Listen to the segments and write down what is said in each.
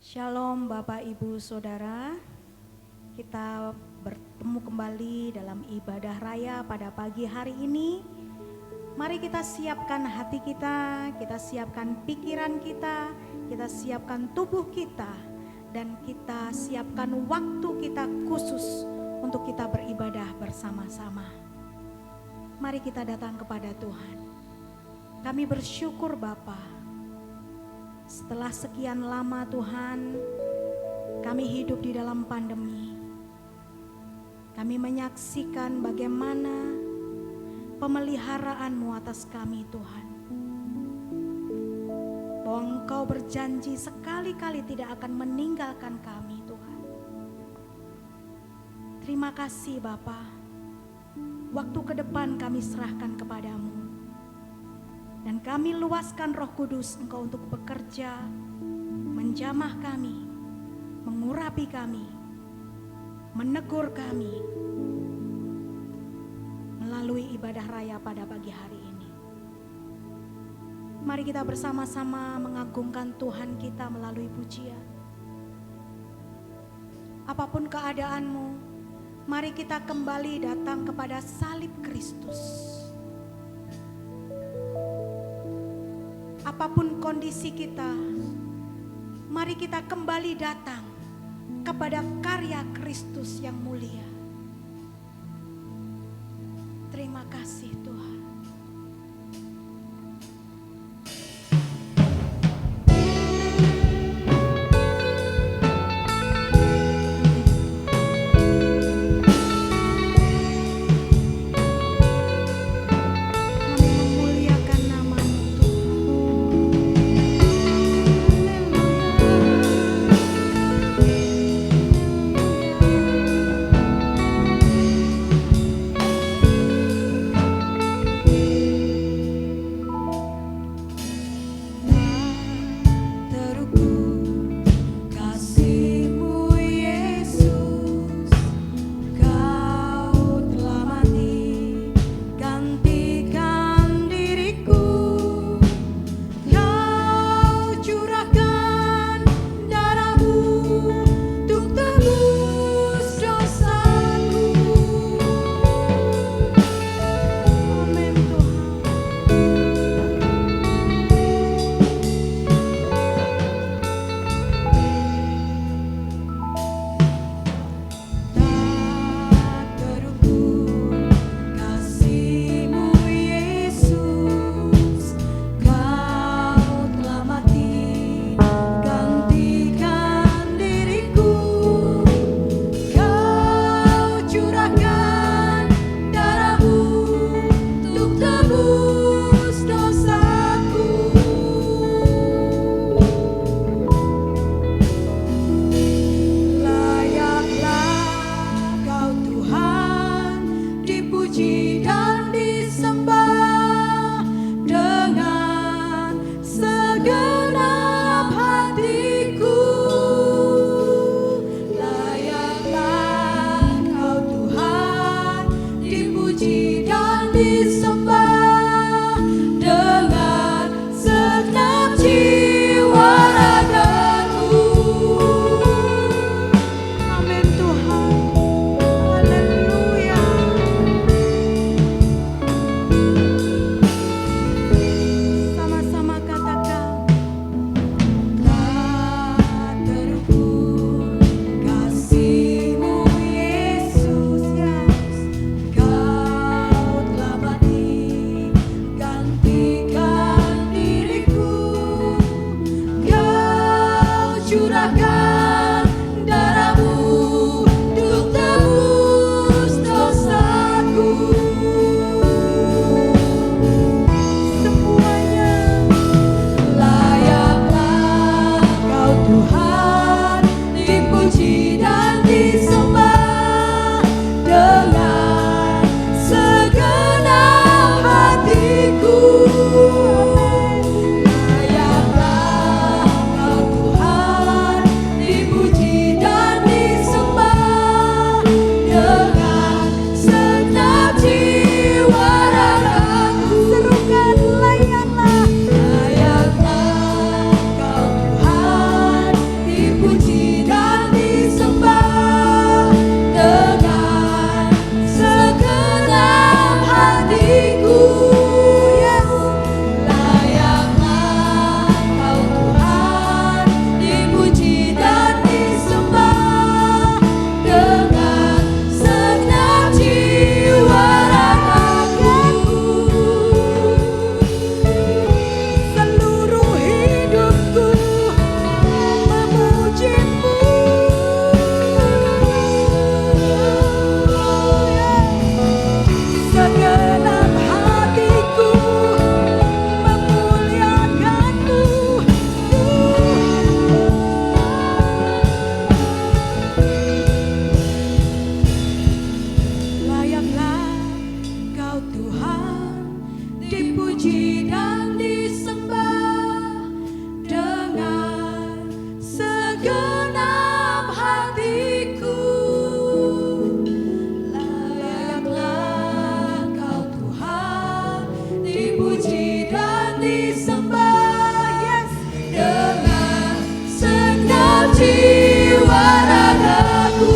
Shalom Bapak Ibu Saudara, kita bertemu kembali dalam ibadah raya pada pagi hari ini. Mari kita siapkan hati kita siapkan pikiran kita siapkan tubuh kita, dan kita siapkan waktu kita khusus untuk kita beribadah bersama-sama. Mari kita datang kepada Tuhan. Kami bersyukur Bapa. Setelah sekian lama Tuhan, kami hidup di dalam pandemi. Kami menyaksikan bagaimana pemeliharaan-Mu atas kami Tuhan. Bahwa Engkau berjanji sekali-kali tidak akan meninggalkan kami Tuhan. Terima kasih Bapa. Waktu ke depan kami serahkan kepadamu. Dan kami luaskan Roh Kudus Engkau untuk bekerja, menjamah kami, mengurapi kami, menegur kami melalui ibadah raya pada pagi hari ini. Mari kita bersama-sama mengagungkan Tuhan kita melalui pujian. Apapun keadaanmu, mari kita kembali datang kepada salib Kristus. Apapun kondisi kita, mari kita kembali datang kepada karya Kristus yang mulia. Terima kasih Tuhan. jiwa ragaku.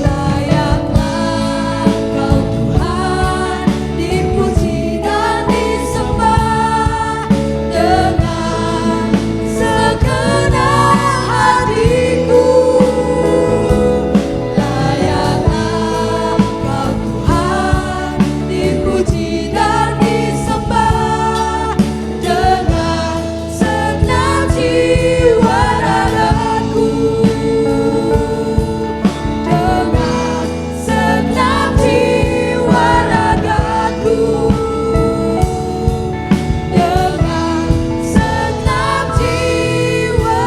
Layaklah Kau Tuhan, dipuji dan disembah dengan segenap hatiku. Layaklah Kau Tuhan, dipuji dan disembah dengan segenap jiwa ragaku. Dengan segenap jiwa ragaku. Dengan segenap jiwa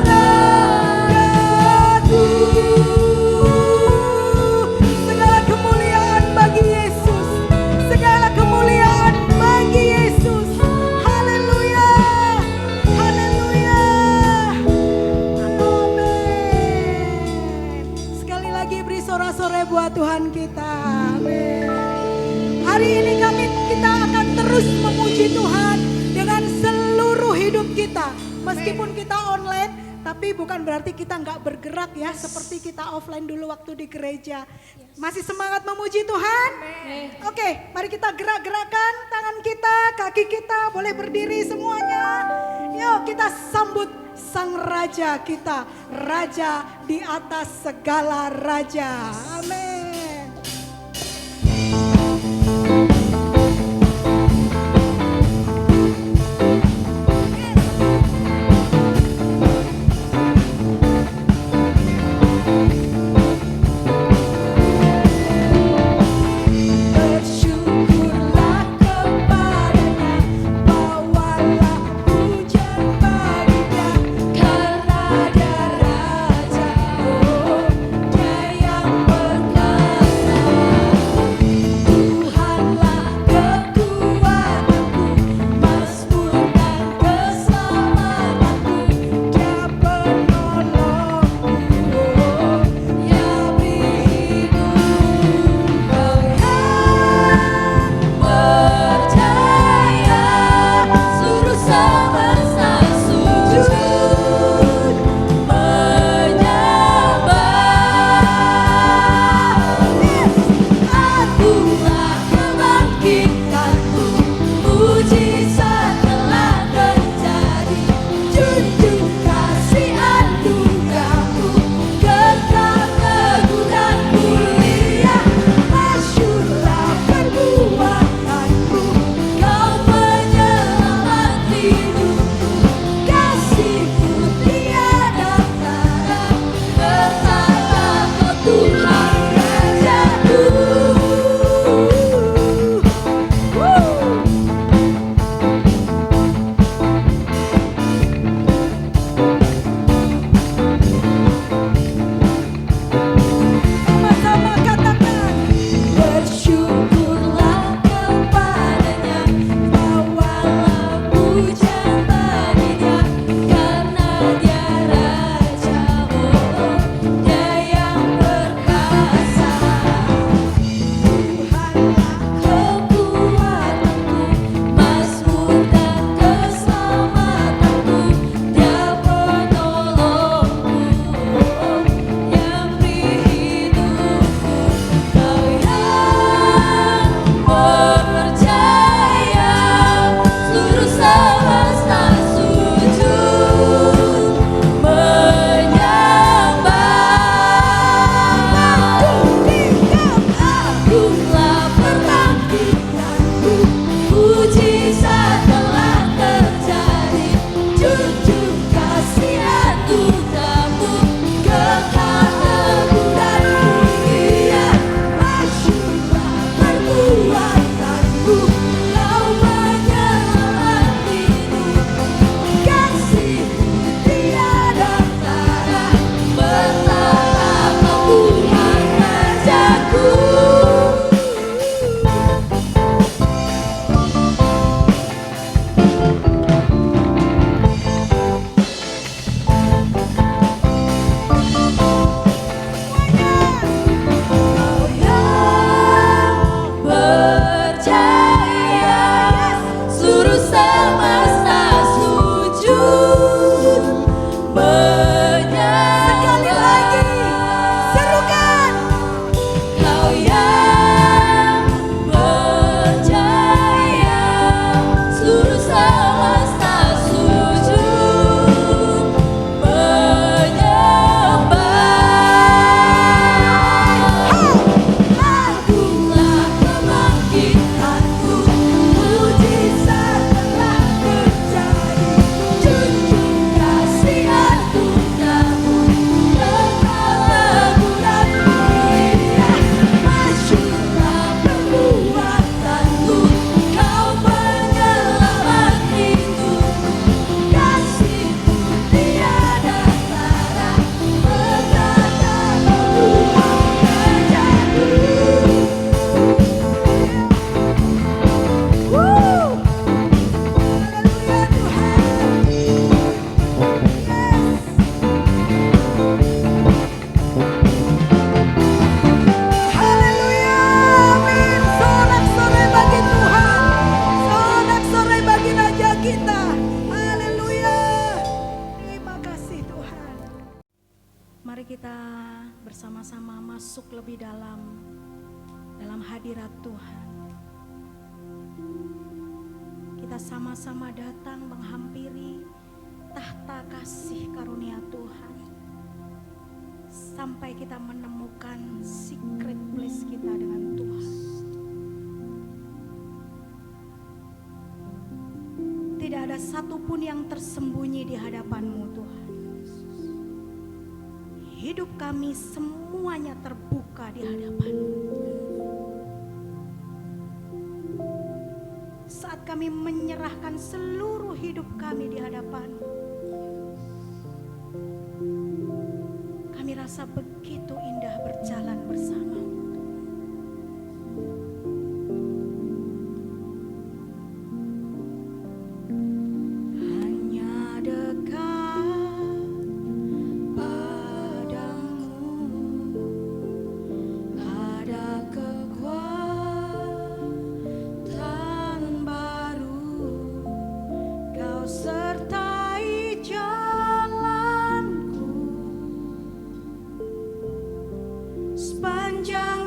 ragaku. Segala kemuliaan bagi Yesus. Segala kemuliaan bagi Yesus. Haleluya. Haleluya. Amin. Sekali lagi beri sorak-sorai buat Tuhan kita. Amin. Hari ini kita akan terus memuji Tuhan dengan seluruh hidup kita. Meskipun kita online, tapi bukan berarti kita nggak bergerak ya, seperti kita offline dulu waktu di gereja. Masih semangat memuji Tuhan? Oke, mari kita gerak-gerakan tangan kita, kaki kita, boleh berdiri semuanya. Yuk kita sambut Sang Raja kita, Raja di atas segala raja. Amin. Bersyukurlah kepadanya, bawalah pujian baginya, karena Dia Raja, oh Dia yang kita bersama-sama masuk lebih dalam hadirat Tuhan. Kita sama-sama datang menghampiri tahta kasih karunia Tuhan. Sampai kita menemukan secret place kita dengan Tuhan. Tidak ada satupun yang tersembunyi di hadapan-Mu Tuhan. Hidup kami semuanya terbuka di hadapan-Mu. Saat kami menyerahkan seluruh hidup kami di hadapan-Mu, kami rasa begitu indah berjalan bersama-Mu. Hanya dekat padamu ada kekuatan baru. Kau sertai jalanku sepanjang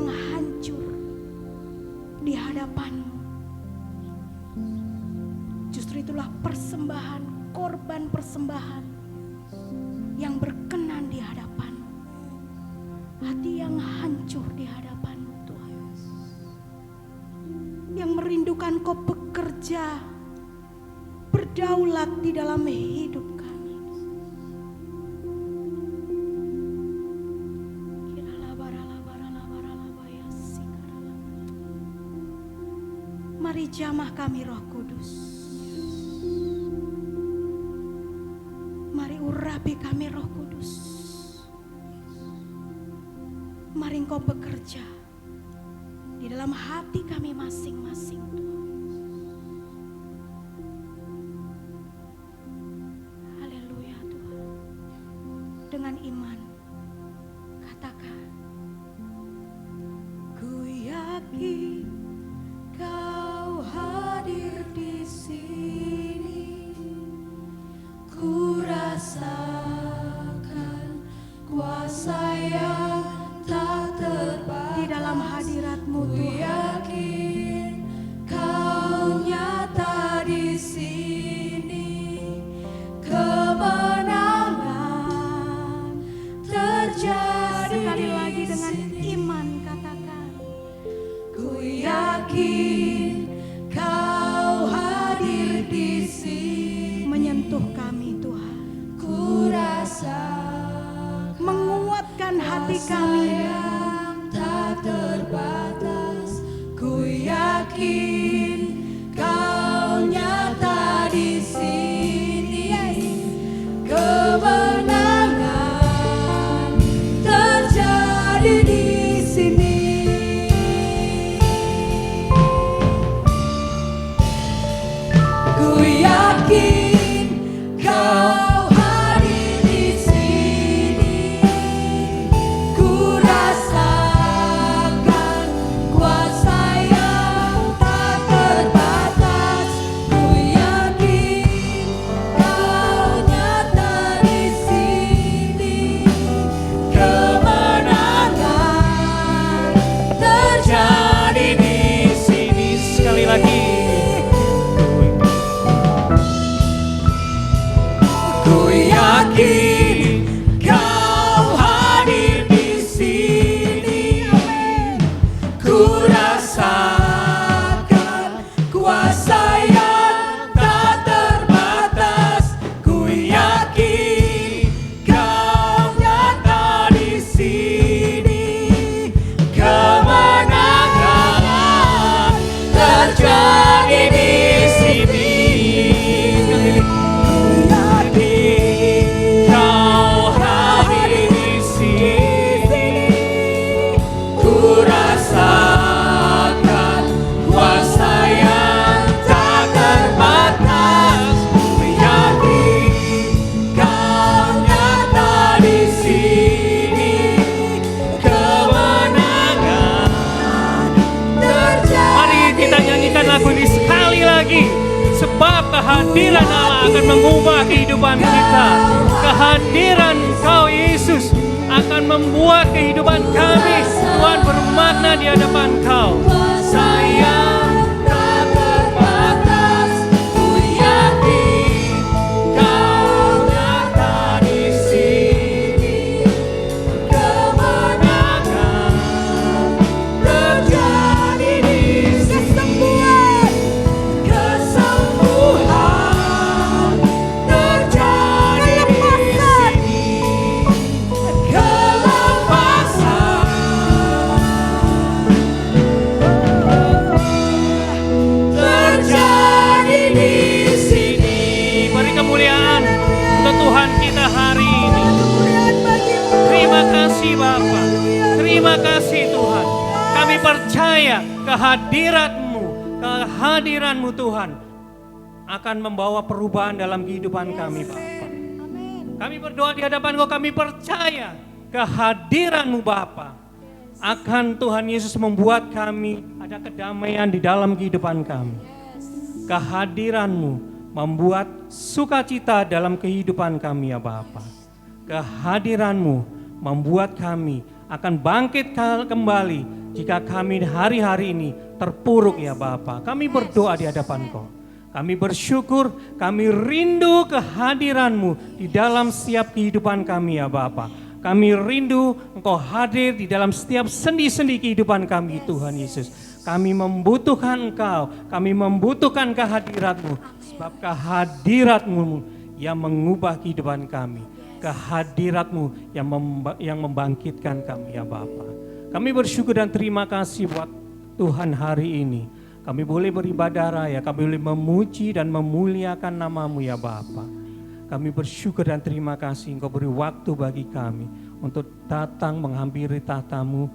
yang hancur di hadapan-Mu. Justru itulah persembahan, korban persembahan yang berkenan di hadapan-Mu. Hati yang hancur di hadapan-Mu Tuhan. Yang merindukan Kau bekerja, berdaulat di dalam hidup kami. Mari jamah kami Roh Kudus. Mari urapi kami Roh Kudus. Mari Engkau bekerja di dalam hati kami masing-masing Tuhan. Haleluya Tuhan. Dengan iman katakan, ku yakin Kau hadir di sini. Ku rasakan kuasa yang tak terbatas di dalam hadirat-Mu Tuhan. Yakin Kau nyata di sini. Kemenangan terjadi. Sekali lagi dengan iman katakan, ku yakin Kau hadir di sini. Menyentuh kami Tuhan. Ku rasakan menguatkan hati kami yang tak terbatas. Ku yakin Kau nyata di sini. Kemenangan terjadi di sini. Ku yakin Kau hadir di sini. Ku rasakan kuasa yang tak terbatas. Ku yakin Kau nyata di sini. Kemenangan terjadi di sini. Sekali lagi. Ku yakin Kau hadir di sini. Ku rasakan kuasa yang tak terbatas. Ku yakin Kau nyata di sini. Kemenangan terjadi di sini. Kau hadir di sini. Ku rasakan kuasa yang tak terbatas. Ku yakin Kau nyata di sini. Kemenangan terjadi. Mari kita nyanyikan lagu ini sekali lagi. Sebab kehadiran Allah akan mengubah kehidupan kita. Kehadiran Kau Yesus akan membuat kehidupan kami Tuhan bermakna di hadapan Kau. Sayang tak terbatas. Ku yakin Kau nyata di sini. Kemenangan terjadi di sini. Kesembuhan terjadi di sini. Kelepasan terjadi di sini. Beri kemuliaan untuk Tuhan kita hari ini. Terima kasih Bapa. Terima kasih Tuhan. Kami percaya kehadiran-Mu Tuhan akan membawa perubahan dalam kehidupan kami Bapa. Kami berdoa di hadapan Kau, kami percaya kehadiran-Mu Bapa akan Tuhan Yesus membuat kami ada kedamaian di dalam kehidupan kami. Kehadiran-Mu membuat sukacita dalam kehidupan kami ya Bapa. Kehadiran-Mu membuat kami akan bangkit kembali jika kami hari-hari ini terpuruk ya Bapa, kami berdoa di hadapan Kau. Kami bersyukur, kami rindu kehadiran-Mu di dalam setiap kehidupan kami ya Bapa. Kami rindu Engkau hadir di dalam setiap sendi-sendi kehidupan kami Tuhan Yesus. Kami membutuhkan Engkau, kami membutuhkan kehadirat-Mu. Sebab kehadirat-Mu yang mengubah kehidupan kami. Kehadirat-Mu yang membangkitkan kami ya Bapa. Kami bersyukur dan terima kasih buat Tuhan hari ini. Kami boleh beribadah raya, kami boleh memuji dan memuliakan nama-Mu ya Bapa. Kami bersyukur dan terima kasih Engkau beri waktu bagi kami untuk datang menghampiri tahta-Mu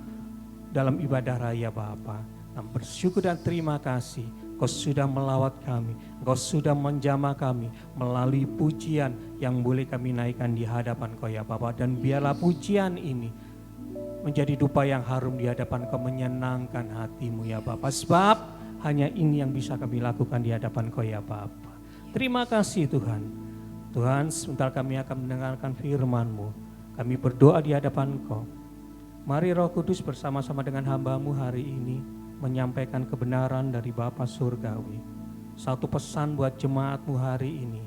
dalam ibadah raya Bapa. Kami bersyukur dan terima kasih Engkau sudah melawat kami, Engkau sudah menjamah kami melalui pujian yang boleh kami naikkan di hadapan Kau ya Bapa. Dan biarlah pujian ini menjadi dupa yang harum di hadapan Kau, menyenangkan hati-Mu ya Bapa. Sebab hanya ini yang bisa kami lakukan di hadapan Kau ya Bapa. Terima kasih Tuhan. Tuhan, sebentar kami akan mendengarkan firman-Mu. Kami berdoa di hadapan Kau. Mari Roh Kudus bersama-sama dengan hamba-Mu hari ini menyampaikan kebenaran dari Bapa Surgawi. Satu pesan buat jemaat-Mu hari ini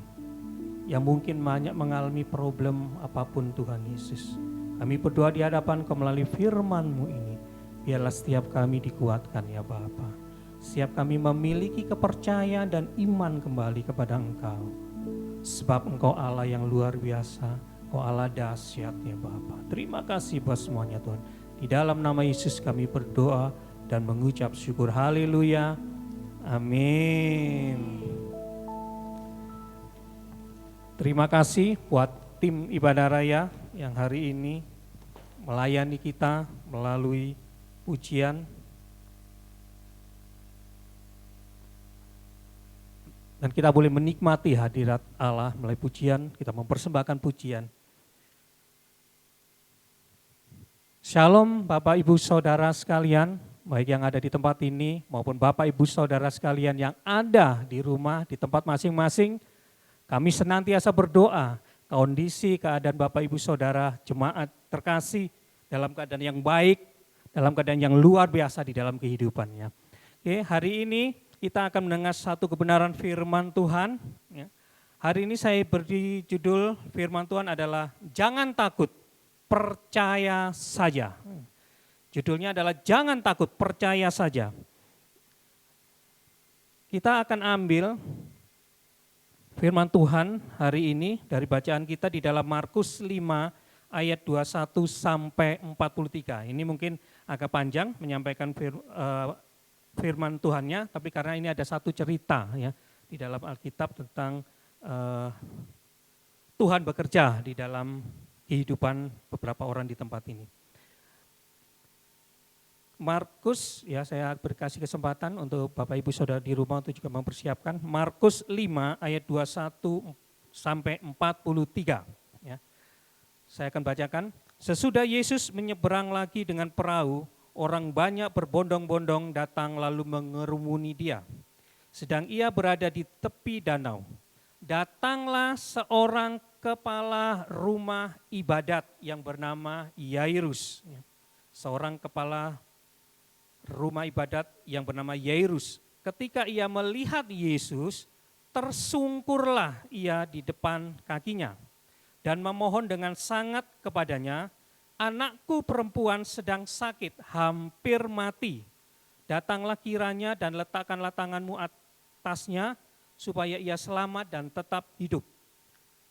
yang mungkin banyak mengalami problem apapun Tuhan Yesus. Kami berdoa di hadapan Kau melalui firman-Mu ini. Biarlah setiap kami dikuatkan ya Bapa. Setiap kami memiliki kepercayaan dan iman kembali kepada Engkau. Sebab Engkau Allah yang luar biasa, Engkau Allah dahsyat ya Bapa. Terima kasih buat semuanya Tuhan. Di dalam nama Yesus kami berdoa dan mengucap syukur. Haleluya. Amin. Terima kasih buat tim ibadah raya yang hari ini melayani kita melalui pujian. Dan kita boleh menikmati hadirat Allah melalui pujian, kita mempersembahkan pujian. Shalom Bapak Ibu Saudara sekalian, baik yang ada di tempat ini maupun Bapak Ibu Saudara sekalian yang ada di rumah, di tempat masing-masing. Kami senantiasa berdoa, kondisi keadaan Bapak Ibu Saudara jemaat terkasih dalam keadaan yang baik, dalam keadaan yang luar biasa di dalam kehidupannya. Oke, hari ini kita akan mendengar satu kebenaran firman Tuhan. Hari ini saya beri judul firman Tuhan adalah Jangan Takut, Percaya Saja. Judulnya adalah Jangan Takut, Percaya Saja. Kita akan ambil firman Tuhan hari ini dari bacaan kita di dalam Markus 5 ayat 21 sampai 43. Ini mungkin agak panjang menyampaikan firman Tuhannya, tapi karena ini ada satu cerita ya di dalam Alkitab tentang Tuhan bekerja di dalam kehidupan beberapa orang di tempat ini. Markus, ya saya berkasih kesempatan untuk Bapak Ibu Saudara di rumah untuk juga mempersiapkan. Markus 5 ayat 21 sampai 43. Ya. Saya akan bacakan. Sesudah Yesus menyeberang lagi dengan perahu, orang banyak berbondong-bondong datang lalu mengerumuni dia. Sedang ia berada di tepi danau. Datanglah seorang kepala rumah ibadat yang bernama Yairus. Seorang kepala rumah ibadat yang bernama Yairus. Ketika ia melihat Yesus, tersungkurlah ia di depan kakinya dan memohon dengan sangat kepadanya, anakku perempuan sedang sakit, hampir mati. Datanglah kiranya dan letakkanlah tanganmu atasnya, supaya ia selamat dan tetap hidup.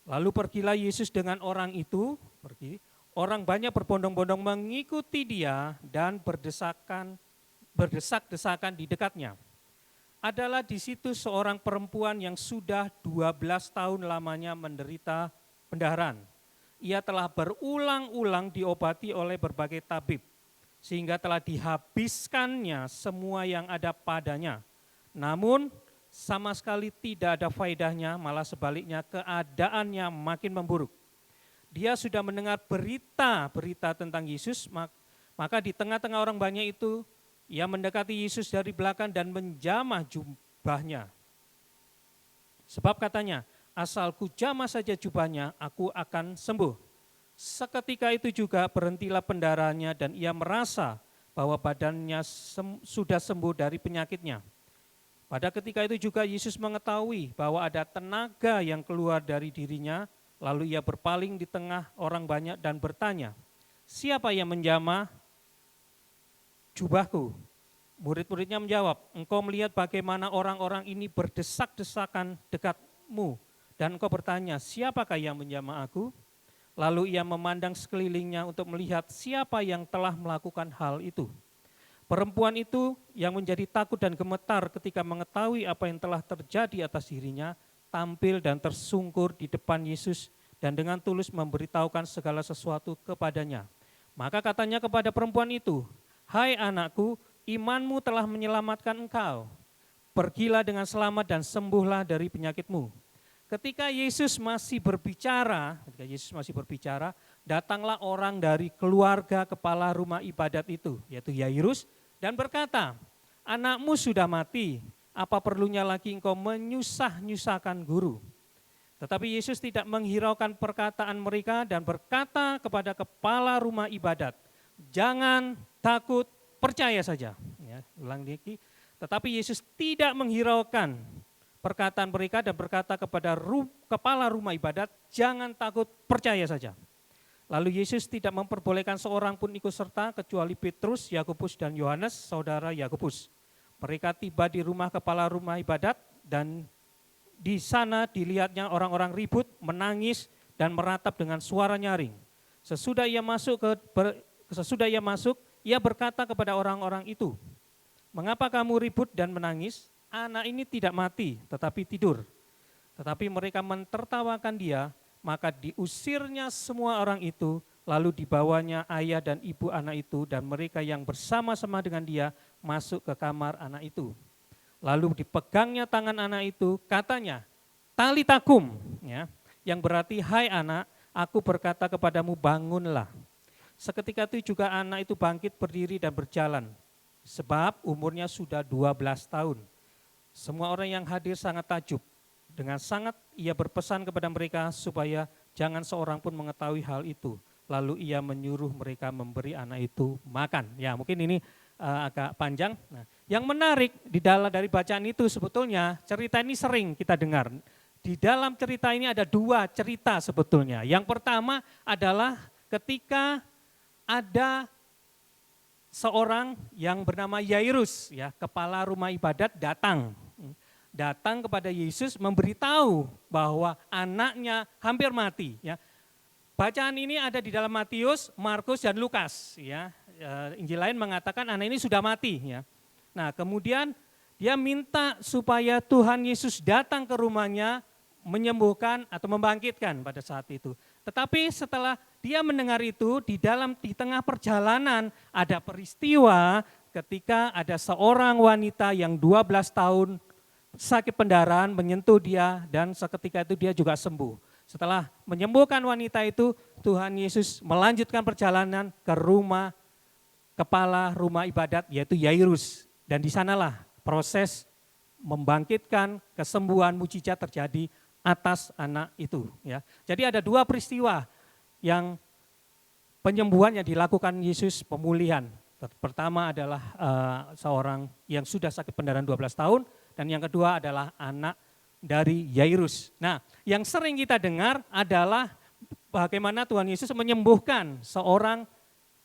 Lalu pergilah Yesus dengan orang itu, pergi. Orang banyak berbondong-bondong mengikuti dia dan berdesak-desakan di dekatnya. Adalah di situ seorang perempuan yang sudah 12 tahun lamanya menderita pendarahan. Ia telah berulang-ulang diobati oleh berbagai tabib, sehingga telah dihabiskannya semua yang ada padanya. Namun sama sekali tidak ada faedahnya, malah sebaliknya keadaannya makin memburuk. Dia sudah mendengar berita-berita tentang Yesus, maka di tengah-tengah orang banyak itu, ia mendekati Yesus dari belakang dan menjamah jubahnya. Sebab katanya, asal ku jamah saja jubahnya, aku akan sembuh. Seketika itu juga berhentilah pendarahannya dan ia merasa bahwa badannya sudah sembuh dari penyakitnya. Pada ketika itu juga Yesus mengetahui bahwa ada tenaga yang keluar dari dirinya, lalu ia berpaling di tengah orang banyak dan bertanya, "Siapa yang menjamah jubahku?" Murid-muridnya menjawab, "Engkau melihat bagaimana orang-orang ini berdesak-desakan dekatmu, dan engkau bertanya, siapakah yang menjamah aku?" Lalu ia memandang sekelilingnya untuk melihat siapa yang telah melakukan hal itu. Perempuan itu yang menjadi takut dan gemetar ketika mengetahui apa yang telah terjadi atas dirinya, tampil dan tersungkur di depan Yesus dan dengan tulus memberitahukan segala sesuatu kepadanya. Maka katanya kepada perempuan itu, "Hai anakku, imanmu telah menyelamatkan engkau. Pergilah dengan selamat dan sembuhlah dari penyakitmu." Ketika Yesus masih berbicara, datanglah orang dari keluarga kepala rumah ibadat itu, yaitu Yairus, dan berkata, "Anakmu sudah mati, apa perlunya lagi engkau menyusah-nyusahkan guru?" Tetapi Yesus tidak menghiraukan perkataan mereka dan berkata kepada kepala rumah ibadat, "Jangan takut, percaya saja." Ya, ulang lagi. Tetapi Yesus tidak menghiraukan perkataan mereka dan berkata kepada kepala rumah ibadat, "Jangan takut, percaya saja." Lalu Yesus tidak memperbolehkan seorang pun ikut serta kecuali Petrus, Yakobus dan Yohanes, saudara Yakobus. Mereka tiba di rumah kepala rumah ibadat dan di sana dilihatnya orang-orang ribut, menangis dan meratap dengan suara nyaring. Sesudah ia masuk, ia berkata kepada orang-orang itu, "Mengapa kamu ribut dan menangis? Anak ini tidak mati, tetapi tidur." Tetapi mereka mentertawakan dia, maka diusirnya semua orang itu, lalu dibawanya ayah dan ibu anak itu dan mereka yang bersama-sama dengan dia masuk ke kamar anak itu. Lalu dipegangnya tangan anak itu, katanya, "Talita kum," ya, yang berarti, "Hai anak, aku berkata kepadamu, bangunlah." Seketika itu juga anak itu bangkit berdiri dan berjalan, sebab umurnya sudah 12 tahun. Semua orang yang hadir sangat takjub. Dengan sangat ia berpesan kepada mereka supaya jangan seorang pun mengetahui hal itu. Lalu ia menyuruh mereka memberi anak itu makan. Ya, mungkin ini agak panjang. Nah, yang menarik dari bacaan itu sebetulnya cerita ini sering kita dengar. Di dalam cerita ini ada dua cerita sebetulnya. Yang pertama adalah ketika ada seorang yang bernama Yairus, ya, kepala rumah ibadat datang kepada Yesus memberitahu bahwa anaknya hampir mati. Ya. Bacaan ini ada di dalam Matius, Markus dan Lukas. Ya. Injil lain mengatakan anak ini sudah mati. Ya. Nah, kemudian dia minta supaya Tuhan Yesus datang ke rumahnya menyembuhkan atau membangkitkan pada saat itu. Tetapi setelah dia mendengar itu, di tengah perjalanan ada peristiwa ketika ada seorang wanita yang 12 tahun sakit pendarahan menyentuh dia dan seketika itu dia juga sembuh. Setelah menyembuhkan wanita itu, Tuhan Yesus melanjutkan perjalanan ke rumah kepala rumah ibadat yaitu Yairus. Dan di sanalah proses membangkitkan kesembuhan mujizat terjadi atas anak itu. Ya. Jadi ada dua peristiwa yang penyembuhan yang dilakukan Yesus, pemulihan. Pertama adalah seorang yang sudah sakit pendarahan 12 tahun dan yang kedua adalah anak dari Yairus. Nah, yang sering kita dengar adalah bagaimana Tuhan Yesus menyembuhkan seorang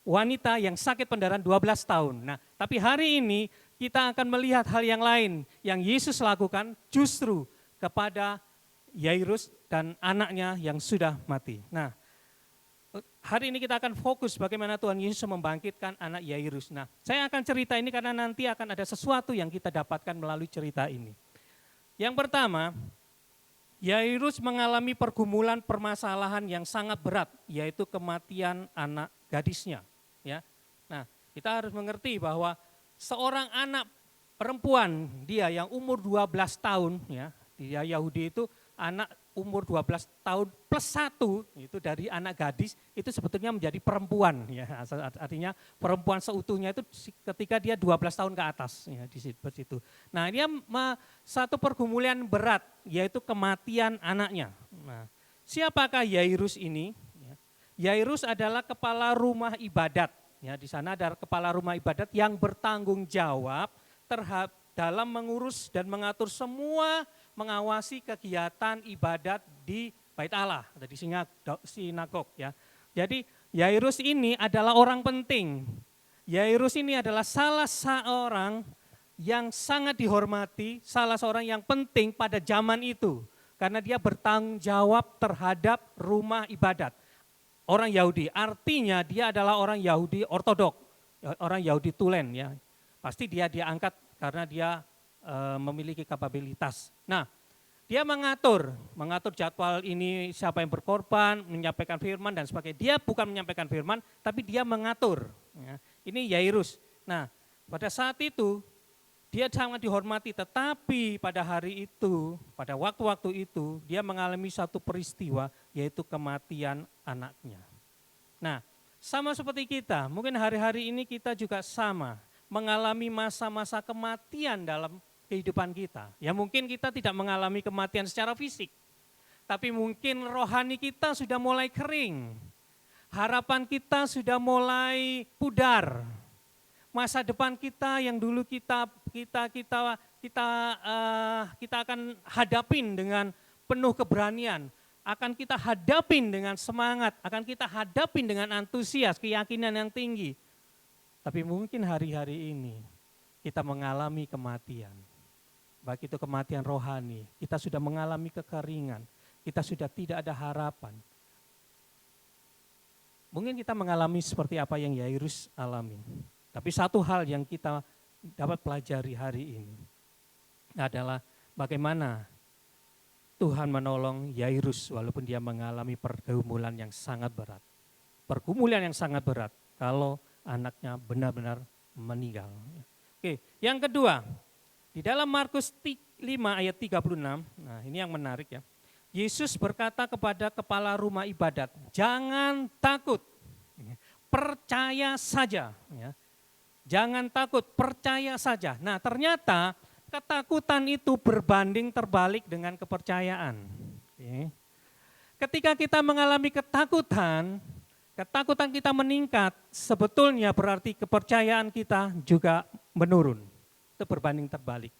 wanita yang sakit pendarahan 12 tahun. Nah, tapi hari ini kita akan melihat hal yang lain yang Yesus lakukan justru kepada Yairus dan anaknya yang sudah mati. Nah, hari ini kita akan fokus bagaimana Tuhan Yesus membangkitkan anak Yairus. Nah, saya akan cerita ini karena nanti akan ada sesuatu yang kita dapatkan melalui cerita ini. Yang pertama, Yairus mengalami pergumulan permasalahan yang sangat berat, yaitu kematian anak gadisnya. Ya, nah kita harus mengerti bahwa seorang anak perempuan dia yang umur 12 tahun, ya, di Yahudi itu anak umur 12 tahun plus 1 itu dari anak gadis itu sebetulnya menjadi perempuan, ya, artinya perempuan seutuhnya itu ketika dia 12 tahun ke atas, ya, di situ. Nah, dia satu pergumulan berat yaitu kematian anaknya. Nah, siapakah Yairus ini? Yairus adalah kepala rumah ibadat Ya, di sana ada kepala rumah ibadat yang bertanggung jawab dalam mengurus dan mengatur semua, mengawasi kegiatan ibadat di Bait Allah atau di sinagog ya. Jadi Yairus ini adalah orang penting. Yairus ini adalah salah seorang yang sangat dihormati, salah seorang yang penting pada zaman itu. Karena dia bertanggung jawab terhadap rumah ibadat. Orang Yahudi, artinya dia adalah orang Yahudi ortodok, orang Yahudi tulen ya. Pasti dia angkat karena dia memiliki kapabilitas. Nah, dia mengatur jadwal ini siapa yang berkorban, menyampaikan firman dan sebagainya. Dia bukan menyampaikan firman, tapi dia mengatur. Ya. Ini Yairus. Nah, pada saat itu dia sangat dihormati, tetapi pada hari itu, pada waktu-waktu itu, dia mengalami satu peristiwa, yaitu kematian anaknya. Nah, sama seperti kita, mungkin hari-hari ini kita juga sama, mengalami masa-masa kematian dalam kehidupan kita. Ya mungkin kita tidak mengalami kematian secara fisik, tapi mungkin rohani kita sudah mulai kering, harapan kita sudah mulai pudar. Masa depan kita yang dulu kita akan hadapin dengan penuh keberanian, akan kita hadapin dengan semangat, akan kita hadapin dengan antusias, keyakinan yang tinggi. Tapi mungkin hari-hari ini kita mengalami kematian, baik itu kematian rohani, kita sudah mengalami kekeringan, kita sudah tidak ada harapan. Mungkin kita mengalami seperti apa yang Yairus alami. Tapi satu hal yang kita dapat pelajari hari ini adalah bagaimana Tuhan menolong Yairus walaupun dia mengalami pergumulan yang sangat berat. Pergumulan yang sangat berat kalau anaknya benar-benar meninggal. Oke, yang kedua, di dalam Markus 5 ayat 36, nah ini yang menarik ya. Yesus berkata kepada kepala rumah ibadat, jangan takut, percaya saja. Ya. Jangan takut, percaya saja. Nah ternyata ketakutan itu berbanding terbalik dengan kepercayaan. Ketika kita mengalami ketakutan kita meningkat, sebetulnya berarti kepercayaan kita juga menurun. Itu berbanding terbalik.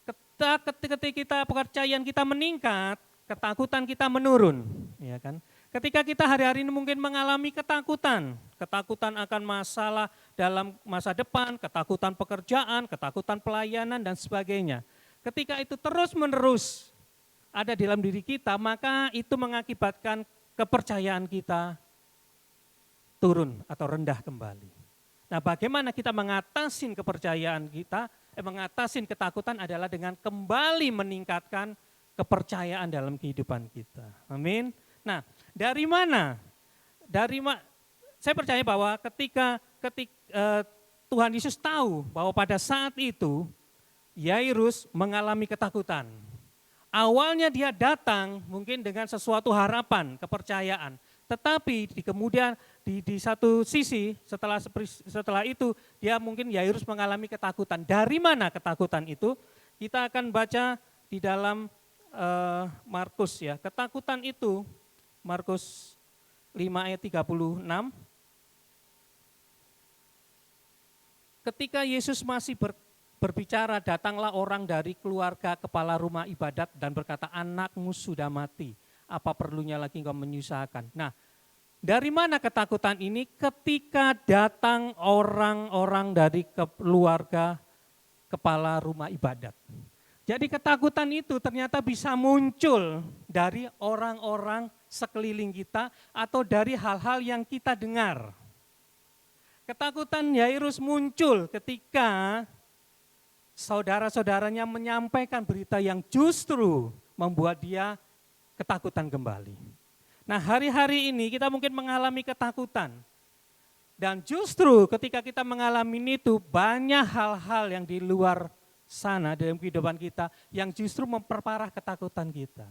Ketika kepercayaan kita meningkat, ketakutan kita menurun. Ya kan? Ketika kita hari-hari ini mungkin mengalami ketakutan akan masalah dalam masa depan, ketakutan pekerjaan, ketakutan pelayanan dan sebagainya. Ketika itu terus-menerus ada dalam diri kita, maka itu mengakibatkan kepercayaan kita turun atau rendah kembali. Nah, bagaimana kita mengatasi kepercayaan kita, mengatasi ketakutan adalah dengan kembali meningkatkan kepercayaan dalam kehidupan kita. Amin. Nah, dari mana? Saya percaya bahwa ketika Tuhan Yesus tahu bahwa pada saat itu Yairus mengalami ketakutan. Awalnya dia datang mungkin dengan sesuatu harapan, kepercayaan. Tetapi kemudian di satu sisi setelah itu dia mungkin Yairus mengalami ketakutan. Dari mana ketakutan itu? Kita akan baca di dalam Markus ya. Ketakutan itu Markus 5 ayat 36. Ketika Yesus masih berbicara, datanglah orang dari keluarga kepala rumah ibadat dan berkata, anakmu sudah mati, apa perlunya lagi engkau menyusahkan. Nah, dari mana ketakutan ini? Ketika datang orang-orang dari keluarga kepala rumah ibadat. Jadi ketakutan itu ternyata bisa muncul dari orang-orang sekeliling kita atau dari hal-hal yang kita dengar. Ketakutan Yairus muncul ketika saudara-saudaranya menyampaikan berita yang justru membuat dia ketakutan kembali. Nah, hari-hari ini kita mungkin mengalami ketakutan. Dan justru ketika kita mengalami itu banyak hal-hal yang di luar sana dalam kehidupan kita yang justru memperparah ketakutan kita.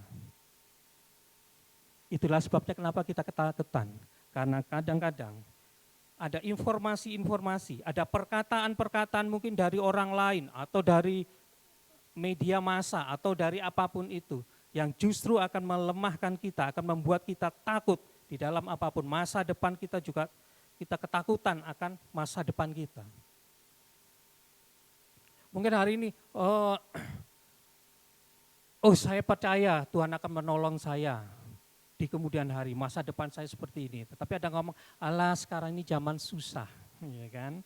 Itulah sebabnya kenapa kita ketakutan. Karena kadang-kadang ada informasi-informasi, ada perkataan-perkataan mungkin dari orang lain atau dari media massa atau dari apapun itu yang justru akan melemahkan kita, akan membuat kita takut di dalam apapun. Masa depan kita juga kita ketakutan akan masa depan kita. Mungkin hari ini, saya percaya Tuhan akan menolong saya di kemudian hari, masa depan saya seperti ini. Tetapi ada ngomong, alah sekarang ini zaman susah, ya kan.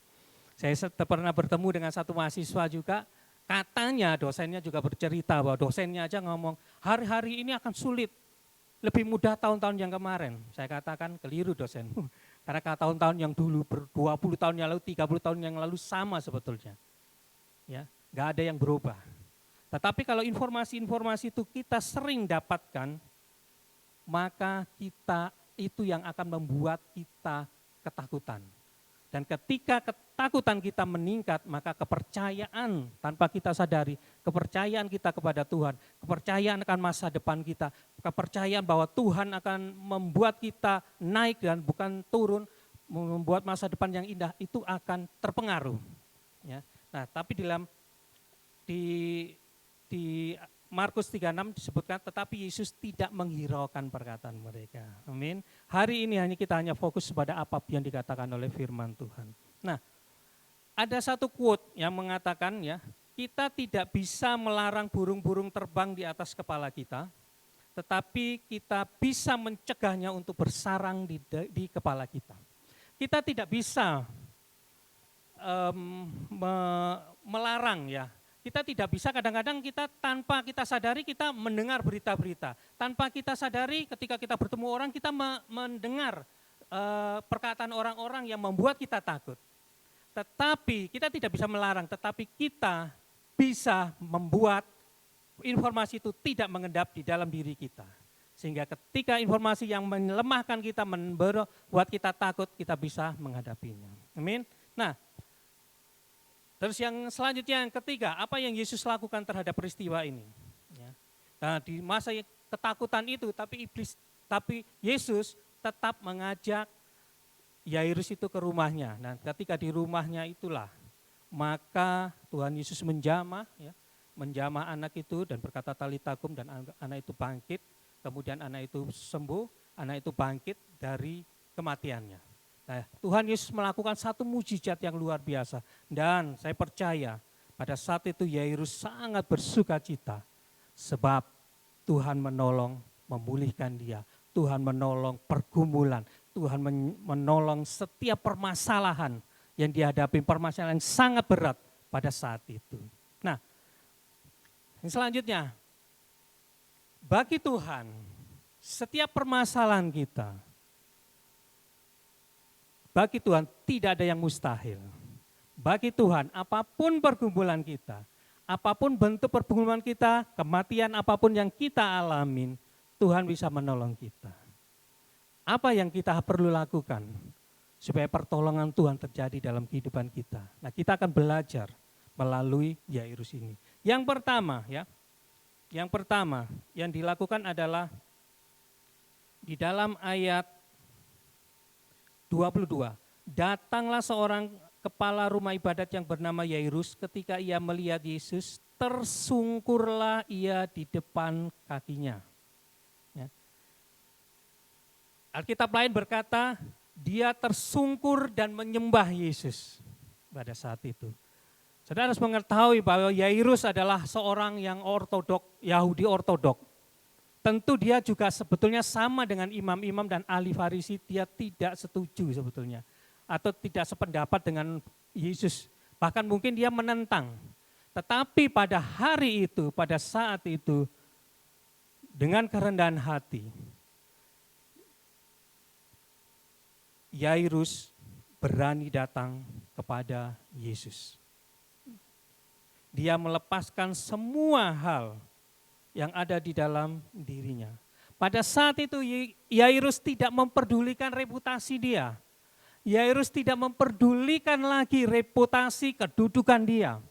Saya pernah bertemu dengan satu mahasiswa juga, katanya dosennya juga bercerita bahwa dosennya aja ngomong, hari-hari ini akan sulit, lebih mudah tahun-tahun yang kemarin. Saya katakan keliru dosen, karena tahun-tahun yang dulu, 20 tahun yang lalu, 30 tahun yang lalu sama sebetulnya. Ya, nggak ada yang berubah. Tetapi kalau informasi-informasi itu kita sering dapatkan, maka kita itu yang akan membuat kita ketakutan. Dan ketika ketakutan kita meningkat, maka kepercayaan tanpa kita sadari, kepercayaan kita kepada Tuhan, kepercayaan akan masa depan kita, kepercayaan bahwa Tuhan akan membuat kita naik dan bukan turun, membuat masa depan yang indah, itu akan terpengaruh. Ya. Nah, tapi di Markus 36 disebutkan, tetapi Yesus tidak menghiraukan perkataan mereka. Amin. Hari ini kita hanya fokus pada apa yang dikatakan oleh firman Tuhan. Nah, ada satu quote yang mengatakan ya, kita tidak bisa melarang burung-burung terbang di atas kepala kita, tetapi kita bisa mencegahnya untuk bersarang di kepala kita. Kita tidak bisa melarang ya. Kita tidak bisa, kadang-kadang kita tanpa kita sadari kita mendengar berita-berita. Tanpa kita sadari ketika kita bertemu orang kita mendengar perkataan orang-orang yang membuat kita takut. Tetapi kita tidak bisa melarang, tetapi kita bisa membuat informasi itu tidak mengendap di dalam diri kita. Sehingga ketika informasi yang melemahkan kita, membuat kita takut, kita bisa menghadapinya. Amin. Nah, terus yang selanjutnya yang ketiga, apa yang Yesus lakukan terhadap peristiwa ini? Ya. Nah, di masa ketakutan itu, tapi Yesus tetap mengajak Yairus itu ke rumahnya. Nah, ketika di rumahnya itulah, maka Tuhan Yesus menjamah anak itu dan berkata talitakum, dan anak itu bangkit. Kemudian anak itu sembuh, anak itu bangkit dari kematiannya. Nah, Tuhan Yesus melakukan satu mujizat yang luar biasa, dan saya percaya pada saat itu Yairus sangat bersuka cita sebab Tuhan menolong memulihkan dia, Tuhan menolong pergumulan, Tuhan menolong setiap permasalahan yang dihadapi, permasalahan yang sangat berat pada saat itu. Nah, yang selanjutnya, bagi Tuhan setiap permasalahan kita, bagi Tuhan tidak ada yang mustahil. Bagi Tuhan apapun pergumulan kita, apapun bentuk pergumulan kita, kematian apapun yang kita alamin, Tuhan bisa menolong kita. Apa yang kita perlu lakukan supaya pertolongan Tuhan terjadi dalam kehidupan kita? Nah, kita akan belajar melalui Yairus ini. Yang pertama yang dilakukan adalah di dalam ayat 22, datanglah seorang kepala rumah ibadat yang bernama Yairus, ketika ia melihat Yesus, tersungkurlah ia di depan kakinya. Ya. Alkitab lain berkata, dia tersungkur dan menyembah Yesus pada saat itu. Saudara harus mengetahui bahwa Yairus adalah seorang yang Yahudi ortodok. Tentu dia juga sebetulnya sama dengan imam-imam dan ahli Farisi, dia tidak setuju sebetulnya. Atau tidak sependapat dengan Yesus, bahkan mungkin dia menentang. Tetapi pada hari itu, pada saat itu, dengan kerendahan hati, Yairus berani datang kepada Yesus. Dia melepaskan semua hal yang ada di dalam dirinya. Pada saat itu Yairus tidak memperdulikan reputasi dia. Yairus tidak memperdulikan lagi reputasi kedudukan dia.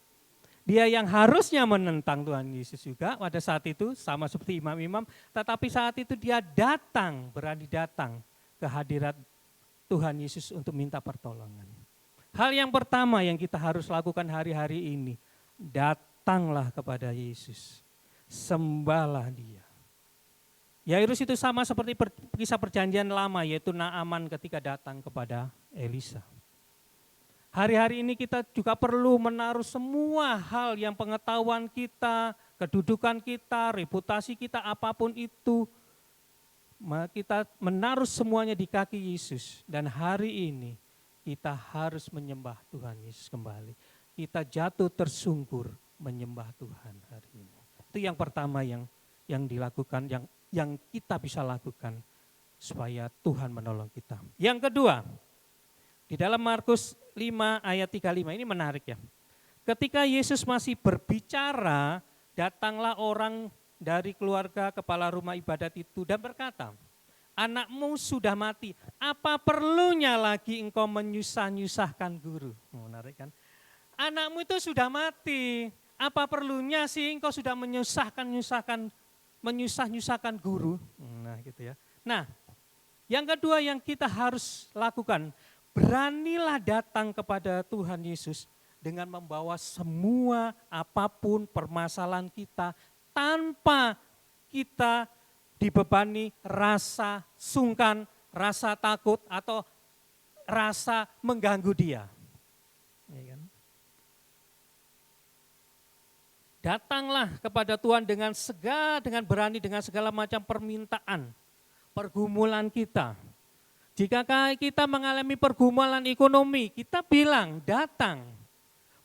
Dia yang harusnya menentang Tuhan Yesus juga pada saat itu, sama seperti imam-imam, tetapi saat itu dia berani datang ke hadirat Tuhan Yesus untuk minta pertolongan. Hal yang pertama yang kita harus lakukan hari-hari ini, datanglah kepada Yesus. Sembahlah dia. Yairus itu sama seperti kisah perjanjian lama, yaitu Naaman ketika datang kepada Elisa. Hari-hari ini kita juga perlu menaruh semua hal yang pengetahuan kita, kedudukan kita, reputasi kita, apapun itu, kita menaruh semuanya di kaki Yesus. Dan hari ini kita harus menyembah Tuhan Yesus kembali. Kita jatuh tersungkur menyembah Tuhan hari ini. Itu yang pertama yang dilakukan, yang kita bisa lakukan supaya Tuhan menolong kita. Yang kedua, di dalam Markus 5 ayat 35 ini menarik ya. Ketika Yesus masih berbicara, datanglah orang dari keluarga kepala rumah ibadat itu dan berkata, anakmu sudah mati, apa perlunya lagi engkau menyusah-nyusahkan guru? Menarik kan? Anakmu itu sudah mati, apa perlunya sih engkau sudah menyusah-nyusahkan guru? Nah gitu ya. Nah yang kedua yang kita harus lakukan, beranilah datang kepada Tuhan Yesus dengan membawa semua apapun permasalahan kita tanpa kita dibebani rasa sungkan, rasa takut atau rasa mengganggu dia. Ya kan? Datanglah kepada Tuhan dengan berani dengan segala macam permintaan, pergumulan kita. Jika kita mengalami pergumulan ekonomi, kita bilang datang.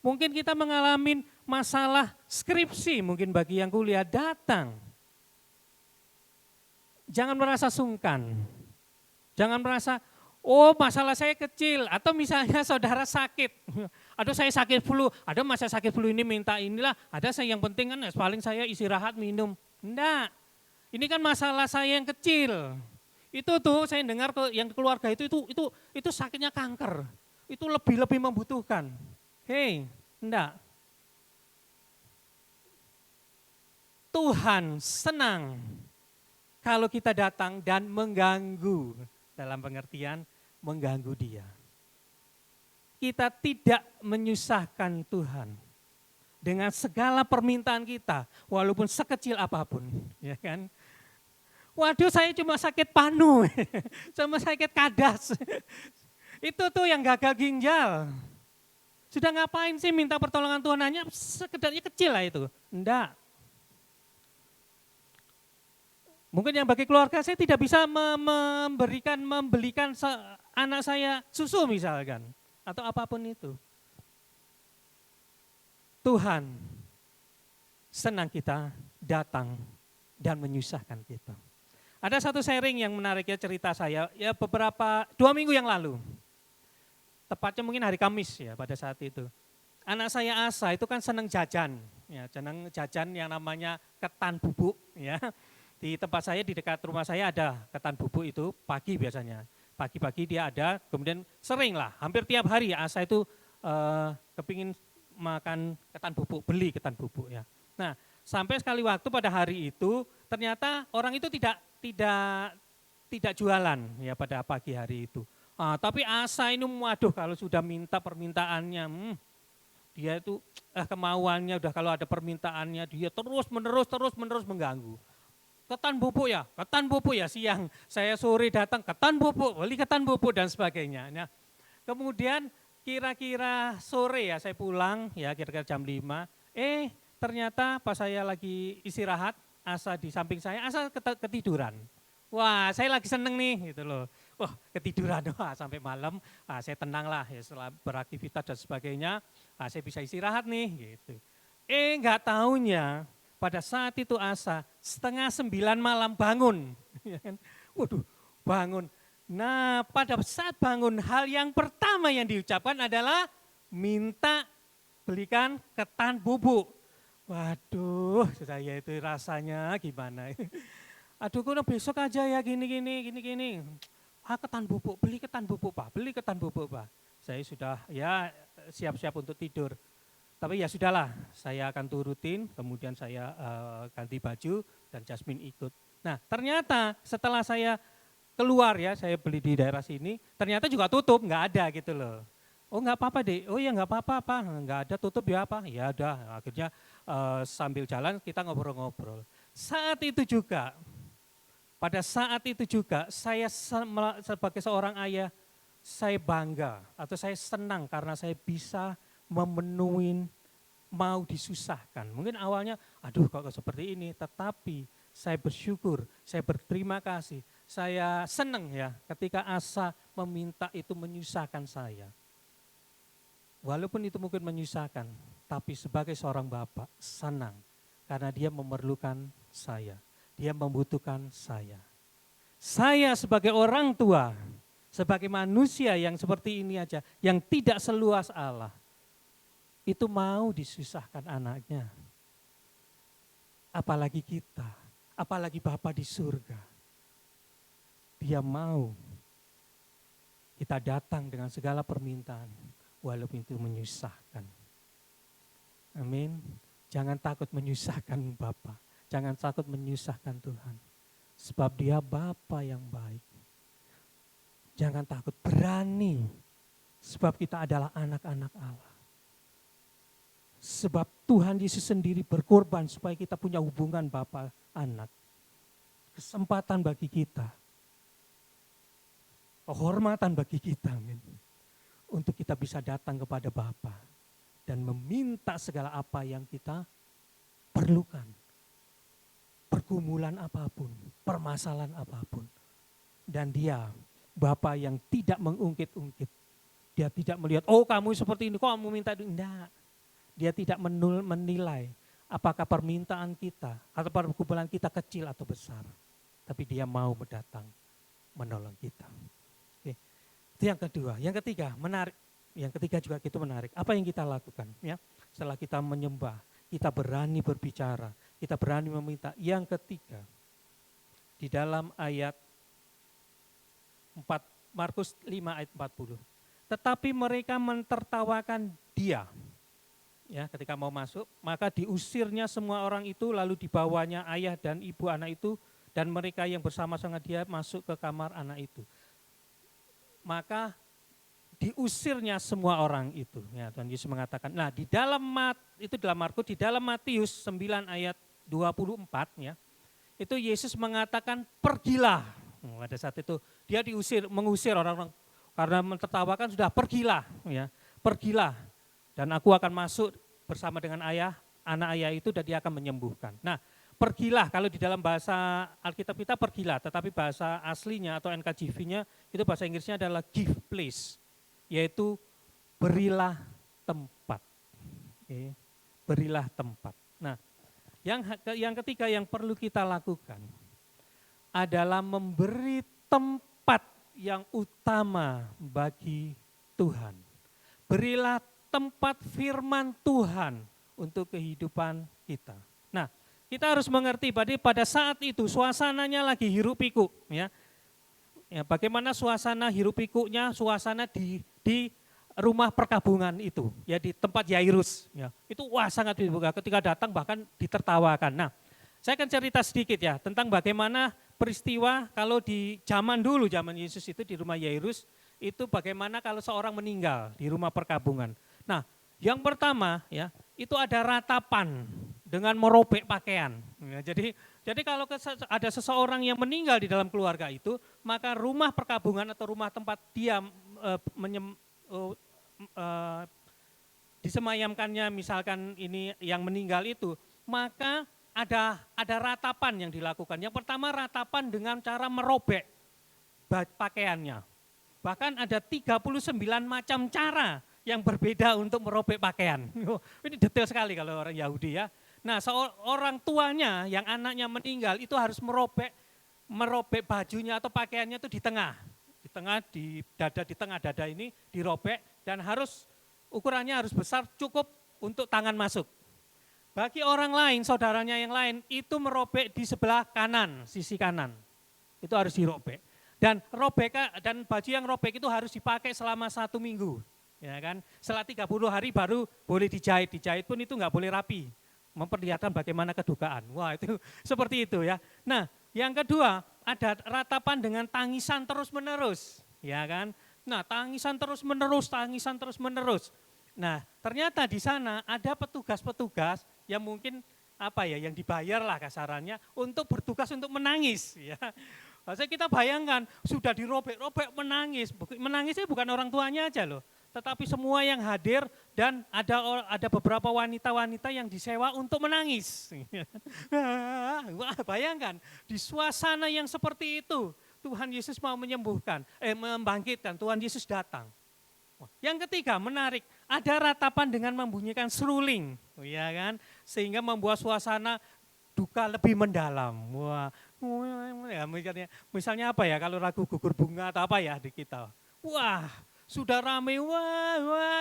Mungkin kita mengalami masalah skripsi, mungkin bagi yang kuliah datang. Jangan merasa sungkan. Jangan merasa, oh masalah saya kecil. Atau misalnya saudara sakit. Aduh saya sakit flu. Ada masa sakit flu ini minta inilah. Ada saya yang penting kan paling saya istirahat minum. Enggak. Ini kan masalah saya yang kecil. Itu tuh saya dengar yang keluarga itu sakitnya kanker. Itu lebih membutuhkan. Hei, enggak. Tuhan senang kalau kita datang dan mengganggu, dalam pengertian mengganggu dia. Kita tidak menyusahkan Tuhan dengan segala permintaan kita, walaupun sekecil apapun, ya kan? Waduh saya cuma sakit panu, cuma sakit kadas. Itu tuh yang gagal ginjal. Sudah ngapain sih minta pertolongan Tuhan, hanya sekedarnya kecil lah itu. Enggak. Mungkin yang bagi keluarga saya tidak bisa membelikan anak saya susu misalkan. Atau apapun itu. Tuhan senang kita datang dan menyusahkan kita. Ada satu sharing yang menarik ya cerita saya, ya 2 minggu yang lalu. Tepatnya mungkin hari Kamis ya pada saat itu. Anak saya Asa itu kan senang jajan, ya senang jajan yang namanya ketan bubuk ya. Di tempat saya, di dekat rumah saya ada ketan bubuk itu pagi biasanya. Pagi-pagi dia ada, kemudian sering lah, hampir tiap hari Asa itu kepingin makan ketan bubuk, beli ketan bubuk ya. Nah sampai sekali waktu pada hari itu ternyata orang itu tidak jualan ya pada pagi hari itu. Tapi Asa ini waduh kalau sudah minta permintaannya, dia itu kemauannya udah kalau ada permintaannya dia terus menerus mengganggu. Ketan bubuk ya siang, saya sore datang ketan bubuk, beli ketan bubuk dan sebagainya. Nah, kemudian kira-kira sore ya saya pulang ya kira-kira jam 5, ternyata pas saya lagi istirahat, Asa di samping saya, Asa ketiduran. Wah saya lagi seneng nih gitu loh. Wah ketiduran sampai malam, saya tenang lah ya setelah beraktivitas dan sebagainya, saya bisa istirahat nih gitu. Enggak taunya pada saat itu Asa 8:30 malam bangun. Waduh bangun. Nah pada saat bangun hal yang pertama yang diucapkan adalah minta belikan ketan bubuk. Waduh, saya itu rasanya gimana? Aduh, kena besok aja ya gini. Ketan bubuk, beli ketan bubuk Pak. Saya sudah ya siap-siap untuk tidur. Tapi ya sudahlah, saya akan turutin, kemudian saya ganti baju dan Jasmine ikut. Nah ternyata setelah saya keluar ya, saya beli di daerah sini, ternyata juga tutup, nggak ada gitu loh. Oh nggak apa-apa deh, oh ya nggak apa-apa Pak, nggak ada tutup ya apa, ya udah akhirnya sambil jalan kita ngobrol-ngobrol. Pada saat itu juga saya sebagai seorang ayah saya bangga atau saya senang karena saya bisa memenuhi mau disusahkan. Mungkin awalnya, aduh kok seperti ini, tetapi saya bersyukur, saya berterima kasih, saya senang ya ketika Asa meminta itu menyusahkan saya. Walaupun itu mungkin menyusahkan, tapi sebagai seorang bapak senang karena dia memerlukan saya, dia membutuhkan saya. Saya sebagai orang tua, sebagai manusia yang seperti ini aja, yang tidak seluas Allah, itu mau disusahkan anaknya. Apalagi kita, apalagi Bapa di surga. Dia mau kita datang dengan segala permintaan, walaupun itu menyusahkan. Amin. Jangan takut menyusahkan Bapa, jangan takut menyusahkan Tuhan. Sebab dia Bapa yang baik. Jangan takut, berani. Sebab kita adalah anak-anak Allah. Sebab Tuhan Yesus sendiri berkorban supaya kita punya hubungan Bapa anak. Kesempatan bagi kita. Kehormatan bagi kita, amin. Untuk kita bisa datang kepada Bapa dan meminta segala apa yang kita perlukan. Pergumulan apapun, permasalahan apapun. Dan dia Bapa yang tidak mengungkit-ungkit. Dia tidak melihat, oh kamu seperti ini, kok kamu minta itu? Enggak. Dia tidak menilai apakah permintaan kita atau pergumulan kita kecil atau besar. Tapi dia mau datang menolong kita. Oke. Itu yang kedua. Yang ketiga, menarik. Yang ketiga juga itu menarik. Apa yang kita lakukan? Ya, setelah kita menyembah, kita berani berbicara, kita berani meminta. Yang ketiga, di dalam ayat 4, Markus 5 ayat 40. Tetapi mereka mentertawakan dia. Ya, ketika mau masuk, maka diusirnya semua orang itu, lalu dibawanya ayah dan ibu anak itu, dan mereka yang bersama-sama dia masuk ke kamar anak itu. Maka diusirnya semua orang itu. Ya, Tuhan Yesus mengatakan, nah di dalam itu dalam Markus, di dalam Matius 9 ayat 24 ya, itu Yesus mengatakan pergilah. Pada saat itu dia mengusir orang-orang karena mentertawakan, sudah pergilah, ya, pergilah. Dan aku akan masuk bersama dengan anak ayah itu, dan dia akan menyembuhkan. Nah, pergilah, kalau di dalam bahasa Alkitab kita pergilah, tetapi bahasa aslinya atau NKJV-nya, itu bahasa Inggrisnya adalah give place, yaitu berilah tempat. Oke, berilah tempat. Nah, yang ketiga yang perlu kita lakukan adalah memberi tempat yang utama bagi Tuhan. Berilah tempat firman Tuhan untuk kehidupan kita. Nah, kita harus mengerti pada saat itu suasananya lagi hiruk pikuk, ya. Ya, bagaimana suasana hiruk pikuknya, suasana di rumah perkabungan itu, ya, di tempat Yairus, ya. Itu sangat dibuka, ketika datang bahkan ditertawakan. Nah, saya akan cerita sedikit ya tentang bagaimana peristiwa kalau di zaman dulu, zaman Yesus itu di rumah Yairus, itu bagaimana kalau seorang meninggal di rumah perkabungan. Nah, yang pertama ya, itu ada ratapan dengan merobek pakaian. Ya, jadi kalau ada seseorang yang meninggal di dalam keluarga itu, maka rumah perkabungan atau rumah tempat dia disemayamkannya, misalkan ini yang meninggal itu, maka ada ratapan yang dilakukan. Yang pertama ratapan dengan cara merobek pakaiannya. Bahkan ada 39 macam cara yang berbeda untuk merobek pakaian. Ini detail sekali kalau orang Yahudi ya. Nah, seorang tuanya yang anaknya meninggal itu harus merobek bajunya atau pakaiannya itu di tengah, di tengah dada ini dirobek, dan ukurannya harus besar, cukup untuk tangan masuk. Bagi orang lain, saudaranya yang lain itu merobek di sebelah kanan, sisi kanan. Itu harus dirobek. Dan baju yang robek itu harus dipakai selama 1 minggu. Ya kan? Setelah 30 hari baru boleh dijahit. Dijahit pun itu nggak boleh rapi. Memperlihatkan bagaimana kedukaan. Wah, itu seperti itu ya. Nah, yang kedua ada ratapan dengan tangisan terus-menerus. Ya kan? Nah, tangisan terus-menerus. Nah, ternyata di sana ada petugas-petugas yang mungkin yang dibayar lah kasarannya untuk bertugas untuk menangis, ya. Saya kita bayangkan sudah dirobek-robek menangis. Menangisnya bukan orang tuanya aja loh, tetapi semua yang hadir dan ada beberapa wanita-wanita yang disewa untuk menangis. Wah, bayangkan di suasana yang seperti itu Tuhan Yesus mau membangkitkan, Tuhan Yesus datang. Yang ketiga menarik, ada ratapan dengan membunyikan seruling, ya kan, sehingga membuat suasana duka lebih mendalam. Wah, ya, misalnya apa ya, kalau lagu gugur bunga atau apa ya di kita. Wah, sudah rame,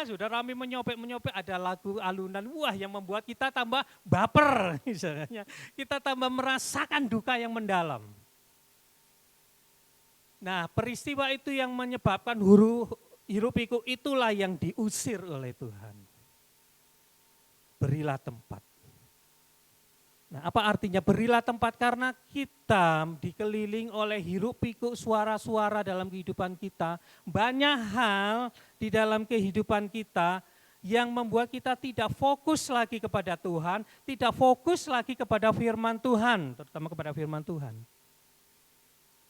sudah rame menyopek, ada lagu alunan, wah yang membuat kita tambah baper, misalnya. Kita tambah merasakan duka yang mendalam. Nah, peristiwa itu yang menyebabkan hiruk pikuk itulah yang diusir oleh Tuhan. Berilah tempat. Nah, apa artinya berilah tempat? Karena kita dikeliling oleh hiruk pikuk suara-suara dalam kehidupan kita. Banyak hal di dalam kehidupan kita yang membuat kita tidak fokus lagi kepada Tuhan, tidak fokus lagi kepada firman Tuhan, terutama kepada firman Tuhan.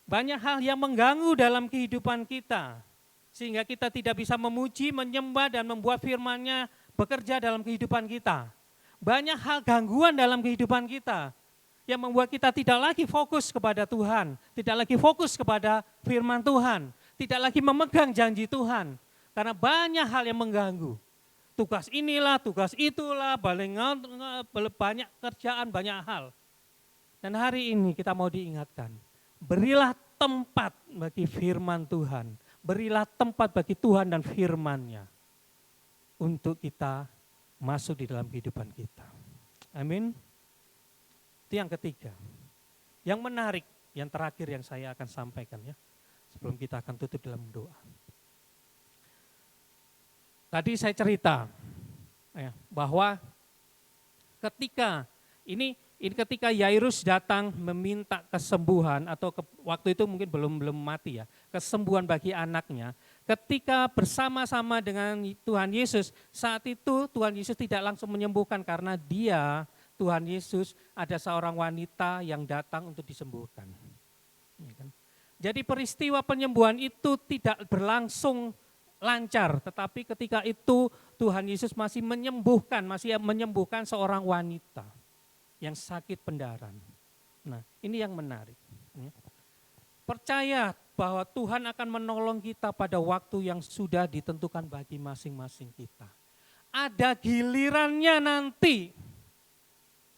Banyak hal yang mengganggu dalam kehidupan kita, sehingga kita tidak bisa memuji, menyembah, dan membuat firman-Nya bekerja dalam kehidupan kita. Banyak hal gangguan dalam kehidupan kita yang membuat kita tidak lagi fokus kepada Tuhan, tidak lagi fokus kepada firman Tuhan, tidak lagi memegang janji Tuhan. Karena banyak hal yang mengganggu. Tugas inilah, tugas itulah, banyak kerjaan, banyak hal. Dan hari ini kita mau diingatkan, berilah tempat bagi firman Tuhan, berilah tempat bagi Tuhan dan firman-Nya untuk kita masuk di dalam kehidupan kita. Amin. Itu yang ketiga. Yang menarik, yang terakhir yang saya akan sampaikan ya, sebelum kita akan tutup dalam doa. Tadi saya cerita ya, bahwa ketika ketika Yairus datang meminta kesembuhan, atau waktu itu mungkin belum mati ya, kesembuhan bagi anaknya. Ketika bersama-sama dengan Tuhan Yesus, saat itu Tuhan Yesus tidak langsung menyembuhkan karena Tuhan Yesus ada seorang wanita yang datang untuk disembuhkan. Jadi peristiwa penyembuhan itu tidak berlangsung lancar, tetapi ketika itu Tuhan Yesus masih menyembuhkan seorang wanita yang sakit pendaran. Nah, ini yang menarik. Percaya bahwa Tuhan akan menolong kita pada waktu yang sudah ditentukan bagi masing-masing kita. Ada gilirannya nanti.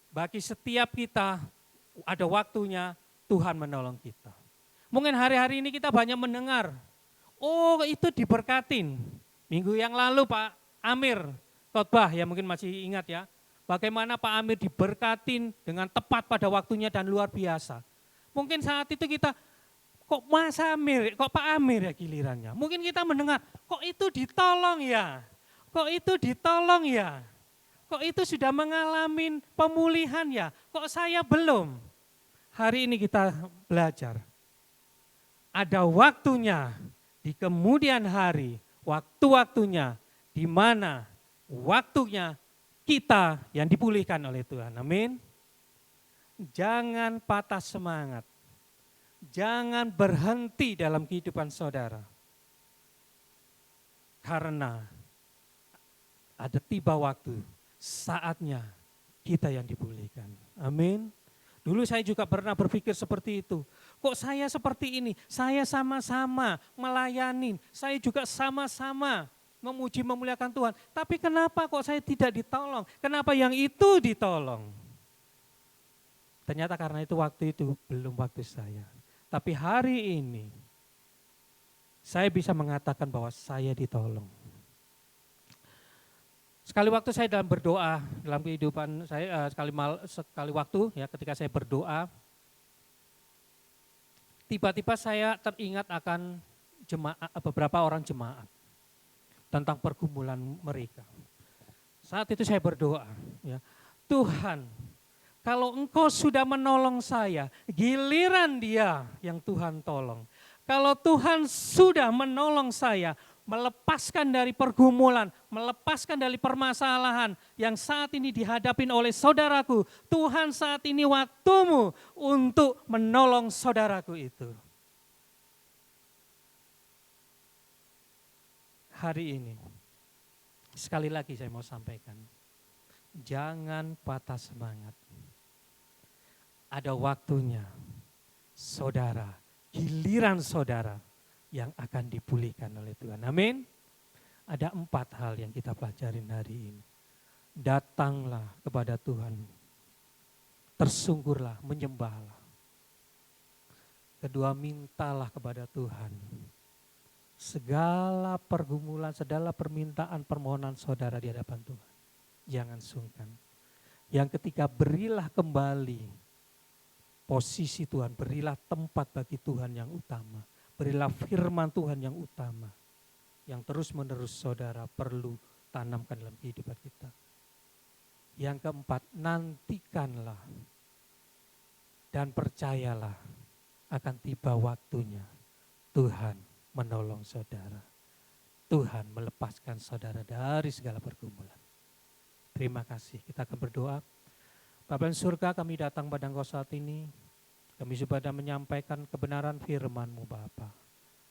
Bagi setiap kita ada waktunya Tuhan menolong kita. Mungkin hari-hari ini kita banyak mendengar, oh itu diberkatin. Minggu yang lalu Pak Amir khotbah ya, mungkin masih ingat ya. Bagaimana Pak Amir diberkatin dengan tepat pada waktunya dan luar biasa. Mungkin saat itu kita, kok Mas Amir, kok Pak Amir ya gilirannya. Mungkin kita mendengar, kok itu ditolong ya, kok itu ditolong ya, kok itu sudah mengalami pemulihan ya, kok saya belum. Hari ini kita belajar, ada waktunya di kemudian hari, waktu-waktunya di mana waktunya kita yang dipulihkan oleh Tuhan. Amin. Jangan patah semangat. Jangan berhenti dalam kehidupan saudara. Karena ada tiba waktu, saatnya kita yang dipulihkan. Amin. Dulu saya juga pernah berpikir seperti itu. Kok saya seperti ini? Saya sama-sama melayani, saya juga sama-sama memuji memuliakan Tuhan. Tapi kenapa kok saya tidak ditolong? Kenapa yang itu ditolong? Ternyata karena itu waktu itu belum waktu saya. Tapi hari ini saya bisa mengatakan bahwa saya ditolong. Sekali waktu saya dalam berdoa, dalam kehidupan saya sekali waktu ya ketika saya berdoa, tiba-tiba saya teringat akan beberapa orang jemaat tentang pergumulan mereka. Saat itu saya berdoa, ya, Tuhan, kalau Engkau sudah menolong saya, giliran dia yang Tuhan tolong. Kalau Tuhan sudah menolong saya, melepaskan dari pergumulan, melepaskan dari permasalahan yang saat ini dihadapin oleh saudaraku, Tuhan saat ini waktumu untuk menolong saudaraku itu. hari ini, sekali lagi saya mau sampaikan, jangan patah semangat. Ada waktunya saudara, giliran saudara yang akan dipulihkan oleh Tuhan. Amin. Ada 4 hal yang kita pelajarin hari ini. Datanglah kepada Tuhan, tersungkurlah, menyembahlah. Kedua, mintalah kepada Tuhan. Segala pergumulan, segala permintaan, permohonan saudara di hadapan Tuhan. Jangan sungkan. Yang ketiga, berilah kembali posisi Tuhan, berilah tempat bagi Tuhan yang utama. Berilah firman Tuhan yang utama. Yang terus-menerus saudara perlu tanamkan dalam kehidupan kita. Yang keempat, nantikanlah dan percayalah akan tiba waktunya Tuhan menolong saudara. Tuhan melepaskan saudara dari segala pergumulan. Terima kasih. Kita akan berdoa. Bapa di surga, kami datang pada Engkau saat ini. Kami sudah menyampaikan kebenaran firman-Mu Bapa.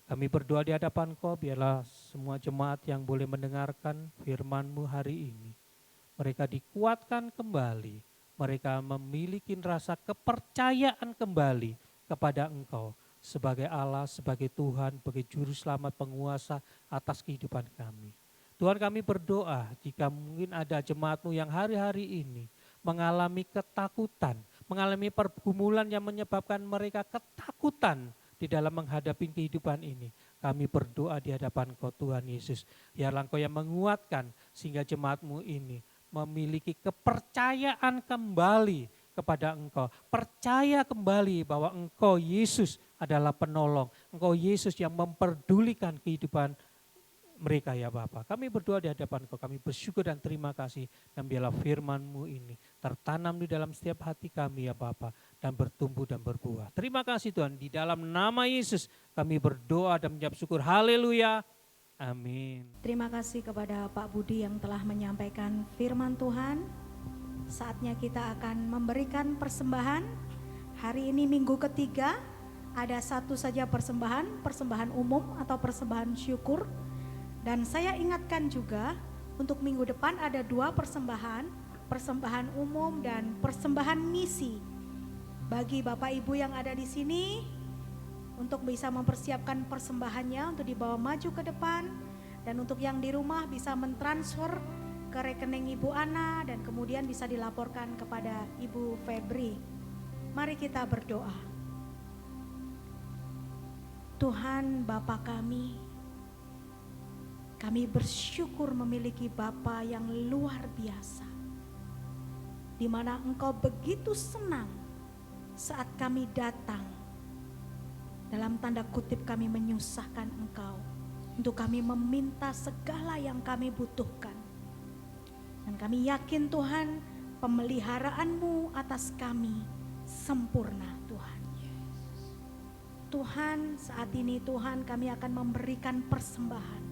Kami berdoa di hadapan Engkau, biarlah semua jemaat yang boleh mendengarkan firman-Mu hari ini, mereka dikuatkan kembali, mereka memiliki rasa kepercayaan kembali kepada Engkau sebagai Allah, sebagai Tuhan, sebagai Juru Selamat penguasa atas kehidupan kami. Tuhan, kami berdoa jika mungkin ada jemaat-Mu yang hari-hari ini mengalami ketakutan, mengalami pergumulan yang menyebabkan mereka ketakutan di dalam menghadapi kehidupan ini. Kami berdoa di hadapan Engkau Tuhan Yesus, biarlah Engkau yang menguatkan sehingga jemaat-Mu ini memiliki kepercayaan kembali kepada Engkau. Percaya kembali bahwa Engkau Yesus adalah penolong. Engkau Yesus yang memperdulikan kehidupan mereka ya Bapa. Kami berdoa di hadapan Engkau, kami bersyukur dan terima kasih. Dan biarlah firman-Mu ini tertanam di dalam setiap hati kami ya Bapa, dan bertumbuh dan berbuah. Terima kasih Tuhan, di dalam nama Yesus kami berdoa dan menjawab syukur. Haleluya. Amin. Terima kasih kepada Pak Budi yang telah menyampaikan firman Tuhan. Saatnya kita akan memberikan persembahan. Hari ini minggu ketiga, ada satu saja persembahan umum atau persembahan syukur. Dan saya ingatkan juga untuk minggu depan ada 2 persembahan umum dan persembahan misi. Bagi Bapak Ibu yang ada di sini, untuk bisa mempersiapkan persembahannya untuk dibawa maju ke depan, dan untuk yang di rumah bisa mentransfer ke rekening Ibu Ana dan kemudian bisa dilaporkan kepada Ibu Febri. Mari kita berdoa. Tuhan Bapa kami bersyukur memiliki Bapa yang luar biasa, di mana Engkau begitu senang saat kami datang, dalam tanda kutip kami menyusahkan Engkau, untuk kami meminta segala yang kami butuhkan. Dan kami yakin Tuhan, pemeliharaan-Mu atas kami sempurna Tuhan. Tuhan, saat ini Tuhan kami akan memberikan persembahan.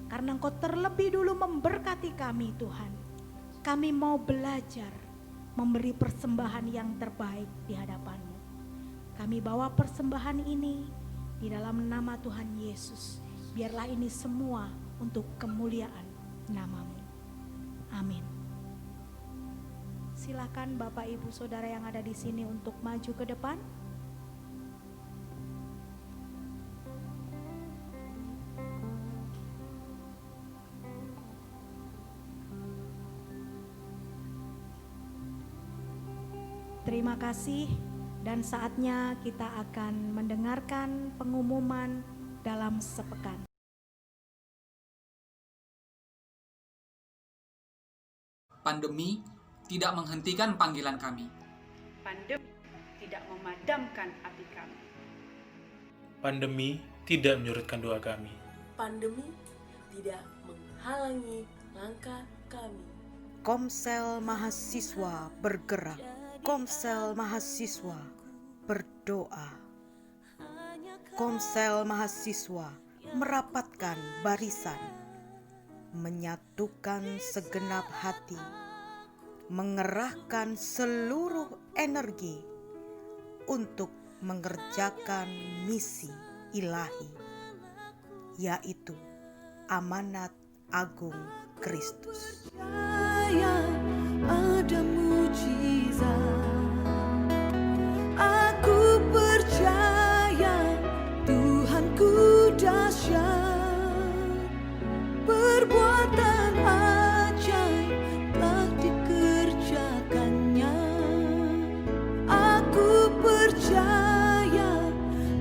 Karena Engkau terlebih dulu memberkati kami Tuhan. Kami mau belajar memberi persembahan yang terbaik di hadapan-Mu. Kami bawa persembahan ini di dalam nama Tuhan Yesus. Biarlah ini semua untuk kemuliaan nama-Mu. Amin. Silakan Bapak Ibu Saudara yang ada di sini untuk maju ke depan. Terima kasih, dan saatnya kita akan mendengarkan pengumuman dalam sepekan. Pandemi tidak menghentikan panggilan kami. Pandemi tidak memadamkan api kami. Pandemi tidak menyurutkan doa kami. Pandemi tidak menghalangi langkah kami. Komsel Mahasiswa bergerak. Komsel Mahasiswa berdoa. Komsel Mahasiswa merapatkan barisan, menyatukan segenap hati, mengerahkan seluruh energi untuk mengerjakan misi ilahi, yaitu amanat agung Kristus. Percaya ada mujizat. Aku percaya Tuhanku dahsyat. Perbuatan ajaib telah dikerjakannya. Aku percaya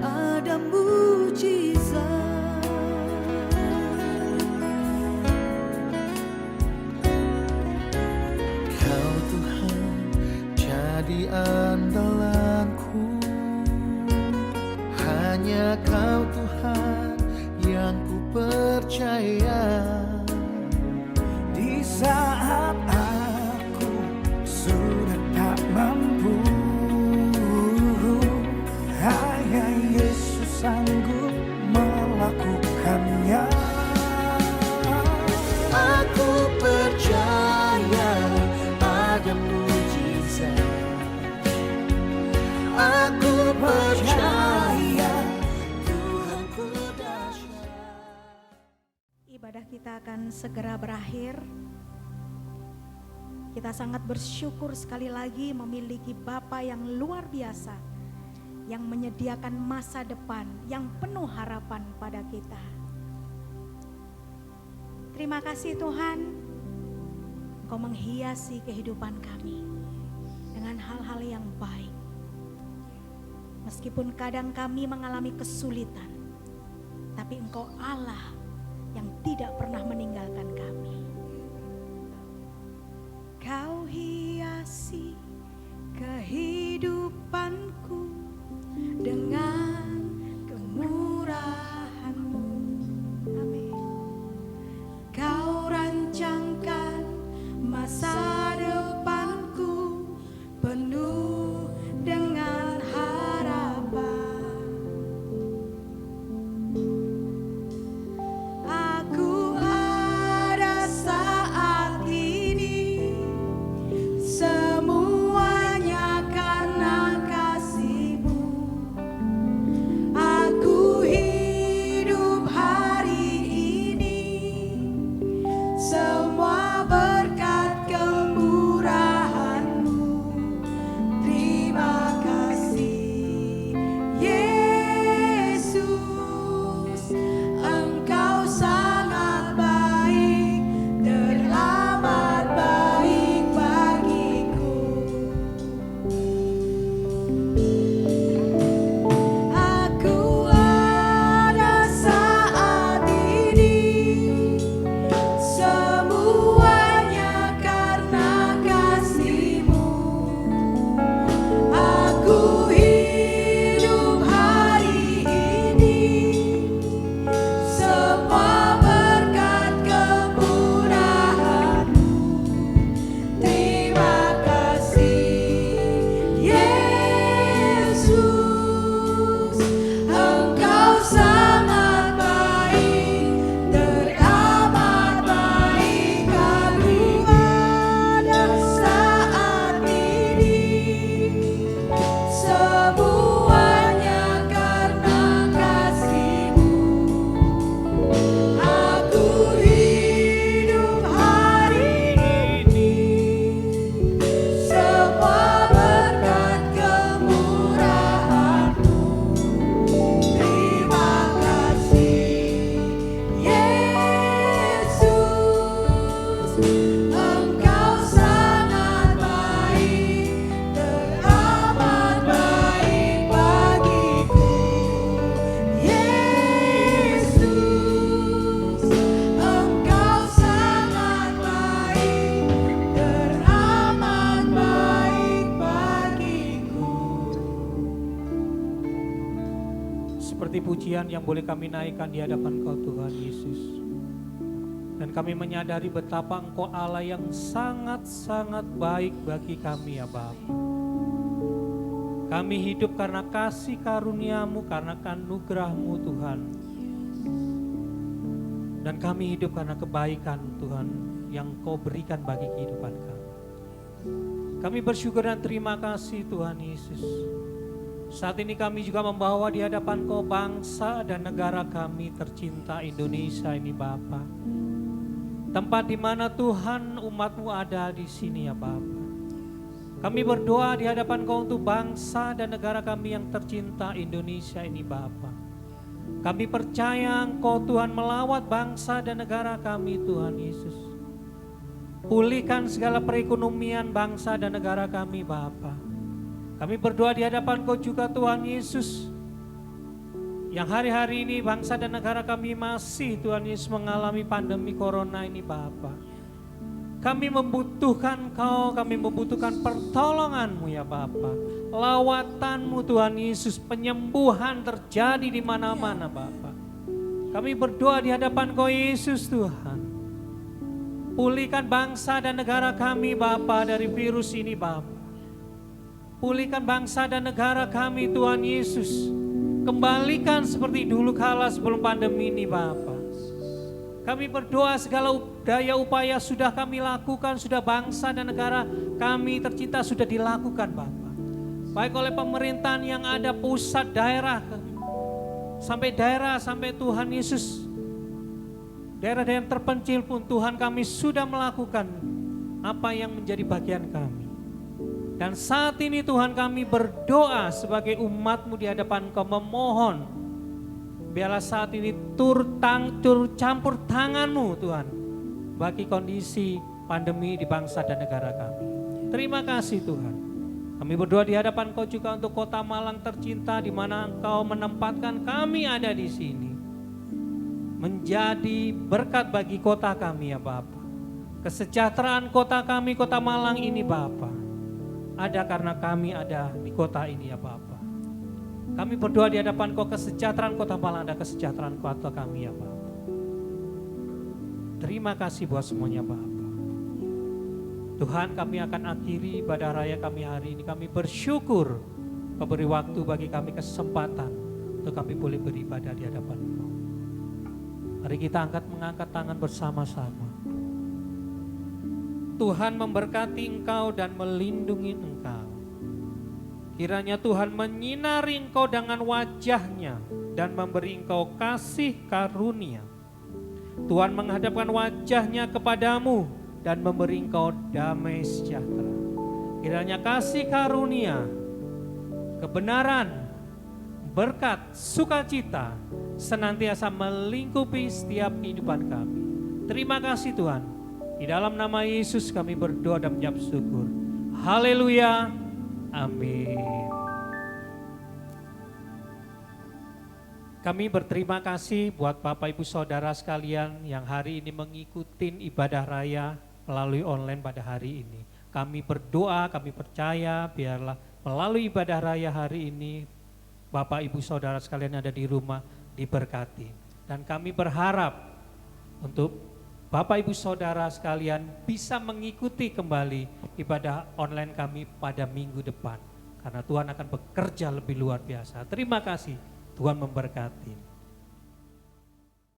ada mujizat. Kau Tuhan jadi andalanku, hanya Kau Tuhan yang ku percaya. Di saat aku sudah tak mampu, hanya Yesus sanggup melakukannya. Aku percaya ada mujizat. Aku percaya Tuhanku dahsyat. Ibadah kita akan segera berakhir. Kita sangat bersyukur sekali lagi memiliki Bapa yang luar biasa, yang menyediakan masa depan yang penuh harapan pada kita. Terima kasih Tuhan, Engkau menghiasi kehidupan kami dengan hal-hal yang baik. Meskipun kadang kami mengalami kesulitan, tapi Engkau Allah yang tidak pernah meninggalkan kami. Kau hiasi kehidupanku dengan kemurahan-Mu. Amin. Kau rancangkan masa depanku penuh dengan harapan. Aku ada saat ini, semuanya karena kasih-Mu. Aku hidup hari ini, semua berkat kemurahan-Mu. Terima kasih Yesus, Engkau sangat baik, teramat baik bagiku. Aku ada saat ini, semuanya karena kasih-Mu. Aku hidup hari ini, semua berkat kemurahan-Mu. Terima kasih Yesus, Engkau sangat baik, teramat baik. Aku ada saat ini, semuanya karena kasih-Mu. Aku hidup hari ini, semua berkat kemurahan-Mu. Terima kasih Yesus, Engkau sangat baik, teramat baik bagiku. Yesus, Engkau sangat baik, teramat baik bagiku. Seperti pujian yang boleh kami naikkan di hadapan Kau Tuhan Yesus. Dan kami menyadari betapa Engkau Allah yang sangat-sangat baik bagi kami ya Bapa. Kami hidup karena kasih karunia-Mu, karena anugerah-Mu Tuhan. Dan kami hidup karena kebaikan Tuhan yang Kau berikan bagi kehidupan kami. Kami bersyukur dan terima kasih Tuhan Yesus. Saat ini kami juga membawa di hadapan Kau bangsa dan negara kami tercinta Indonesia ini Bapa. Tempat di mana Tuhan umat-Mu ada di sini ya Bapa. Kami berdoa di hadapan Kau untuk bangsa dan negara kami yang tercinta Indonesia ini Bapa. Kami percaya Engkau Tuhan melawat bangsa dan negara kami Tuhan Yesus. Pulihkan segala perekonomian bangsa dan negara kami Bapa. Kami berdoa di hadapan Kau juga Tuhan Yesus. Yang hari-hari ini bangsa dan negara kami masih Tuhan Yesus mengalami pandemi corona ini Bapa. Kami membutuhkan Kau, kami membutuhkan pertolongan-Mu ya Bapa. Lawatan-Mu Tuhan Yesus, penyembuhan terjadi di mana-mana Bapa. Kami berdoa di hadapan Kau Yesus Tuhan. Pulihkan bangsa dan negara kami Bapa dari virus ini Bapa. Pulihkan bangsa dan negara kami Tuhan Yesus. Kembalikan seperti dulu kala sebelum pandemi ini Bapa. Kami berdoa segala daya upaya sudah kami lakukan, sudah bangsa dan negara kami tercinta sudah dilakukan Bapa. Baik oleh pemerintahan yang ada pusat daerah, sampai Tuhan Yesus. Daerah-daerah terpencil pun Tuhan kami sudah melakukan apa yang menjadi bagian kami. Dan saat ini Tuhan kami berdoa sebagai umat-Mu di hadapan Kau memohon. Biarlah saat ini campur tangan-Mu Tuhan. Bagi kondisi pandemi di bangsa dan negara kami. Terima kasih Tuhan. Kami berdoa di hadapan Kau juga untuk kota Malang tercinta di mana Engkau menempatkan kami ada di sini. Menjadi berkat bagi kota kami ya Bapa. Kesejahteraan kota kami, kota Malang ini Bapa. Ada karena kami ada di kota ini ya Bapa. Kami berdoa di hadapan Kau kesejahteraan kota Malang, ada kesejahteraan kota kami ya Bapa. Terima kasih buat semuanya Bapa. Tuhan, kami akan akhiri ibadah raya kami hari ini. Kami bersyukur Kau beri waktu bagi kami kesempatan untuk kami boleh beribadah di hadapan Kau. Mari kita mengangkat tangan bersama-sama. Tuhan memberkati engkau dan melindungi engkau. Kiranya Tuhan menyinari engkau dengan wajah-Nya dan memberi engkau kasih karunia. Tuhan menghadapkan wajah-Nya kepadamu dan memberi engkau damai sejahtera. Kiranya kasih karunia, kebenaran, berkat, sukacita senantiasa melingkupi setiap kehidupan kami. Terima kasih Tuhan. Di dalam nama Yesus kami berdoa dan menjawab syukur. Haleluya. Amin. Kami berterima kasih buat Bapak Ibu Saudara sekalian yang hari ini mengikuti ibadah raya melalui online pada hari ini. Kami berdoa, kami percaya biarlah melalui ibadah raya hari ini Bapak Ibu Saudara sekalian yang ada di rumah diberkati. Dan kami berharap untuk Bapak Ibu Saudara sekalian bisa mengikuti kembali ibadah online kami pada minggu depan. Karena Tuhan akan bekerja lebih luar biasa. Terima kasih, Tuhan memberkati.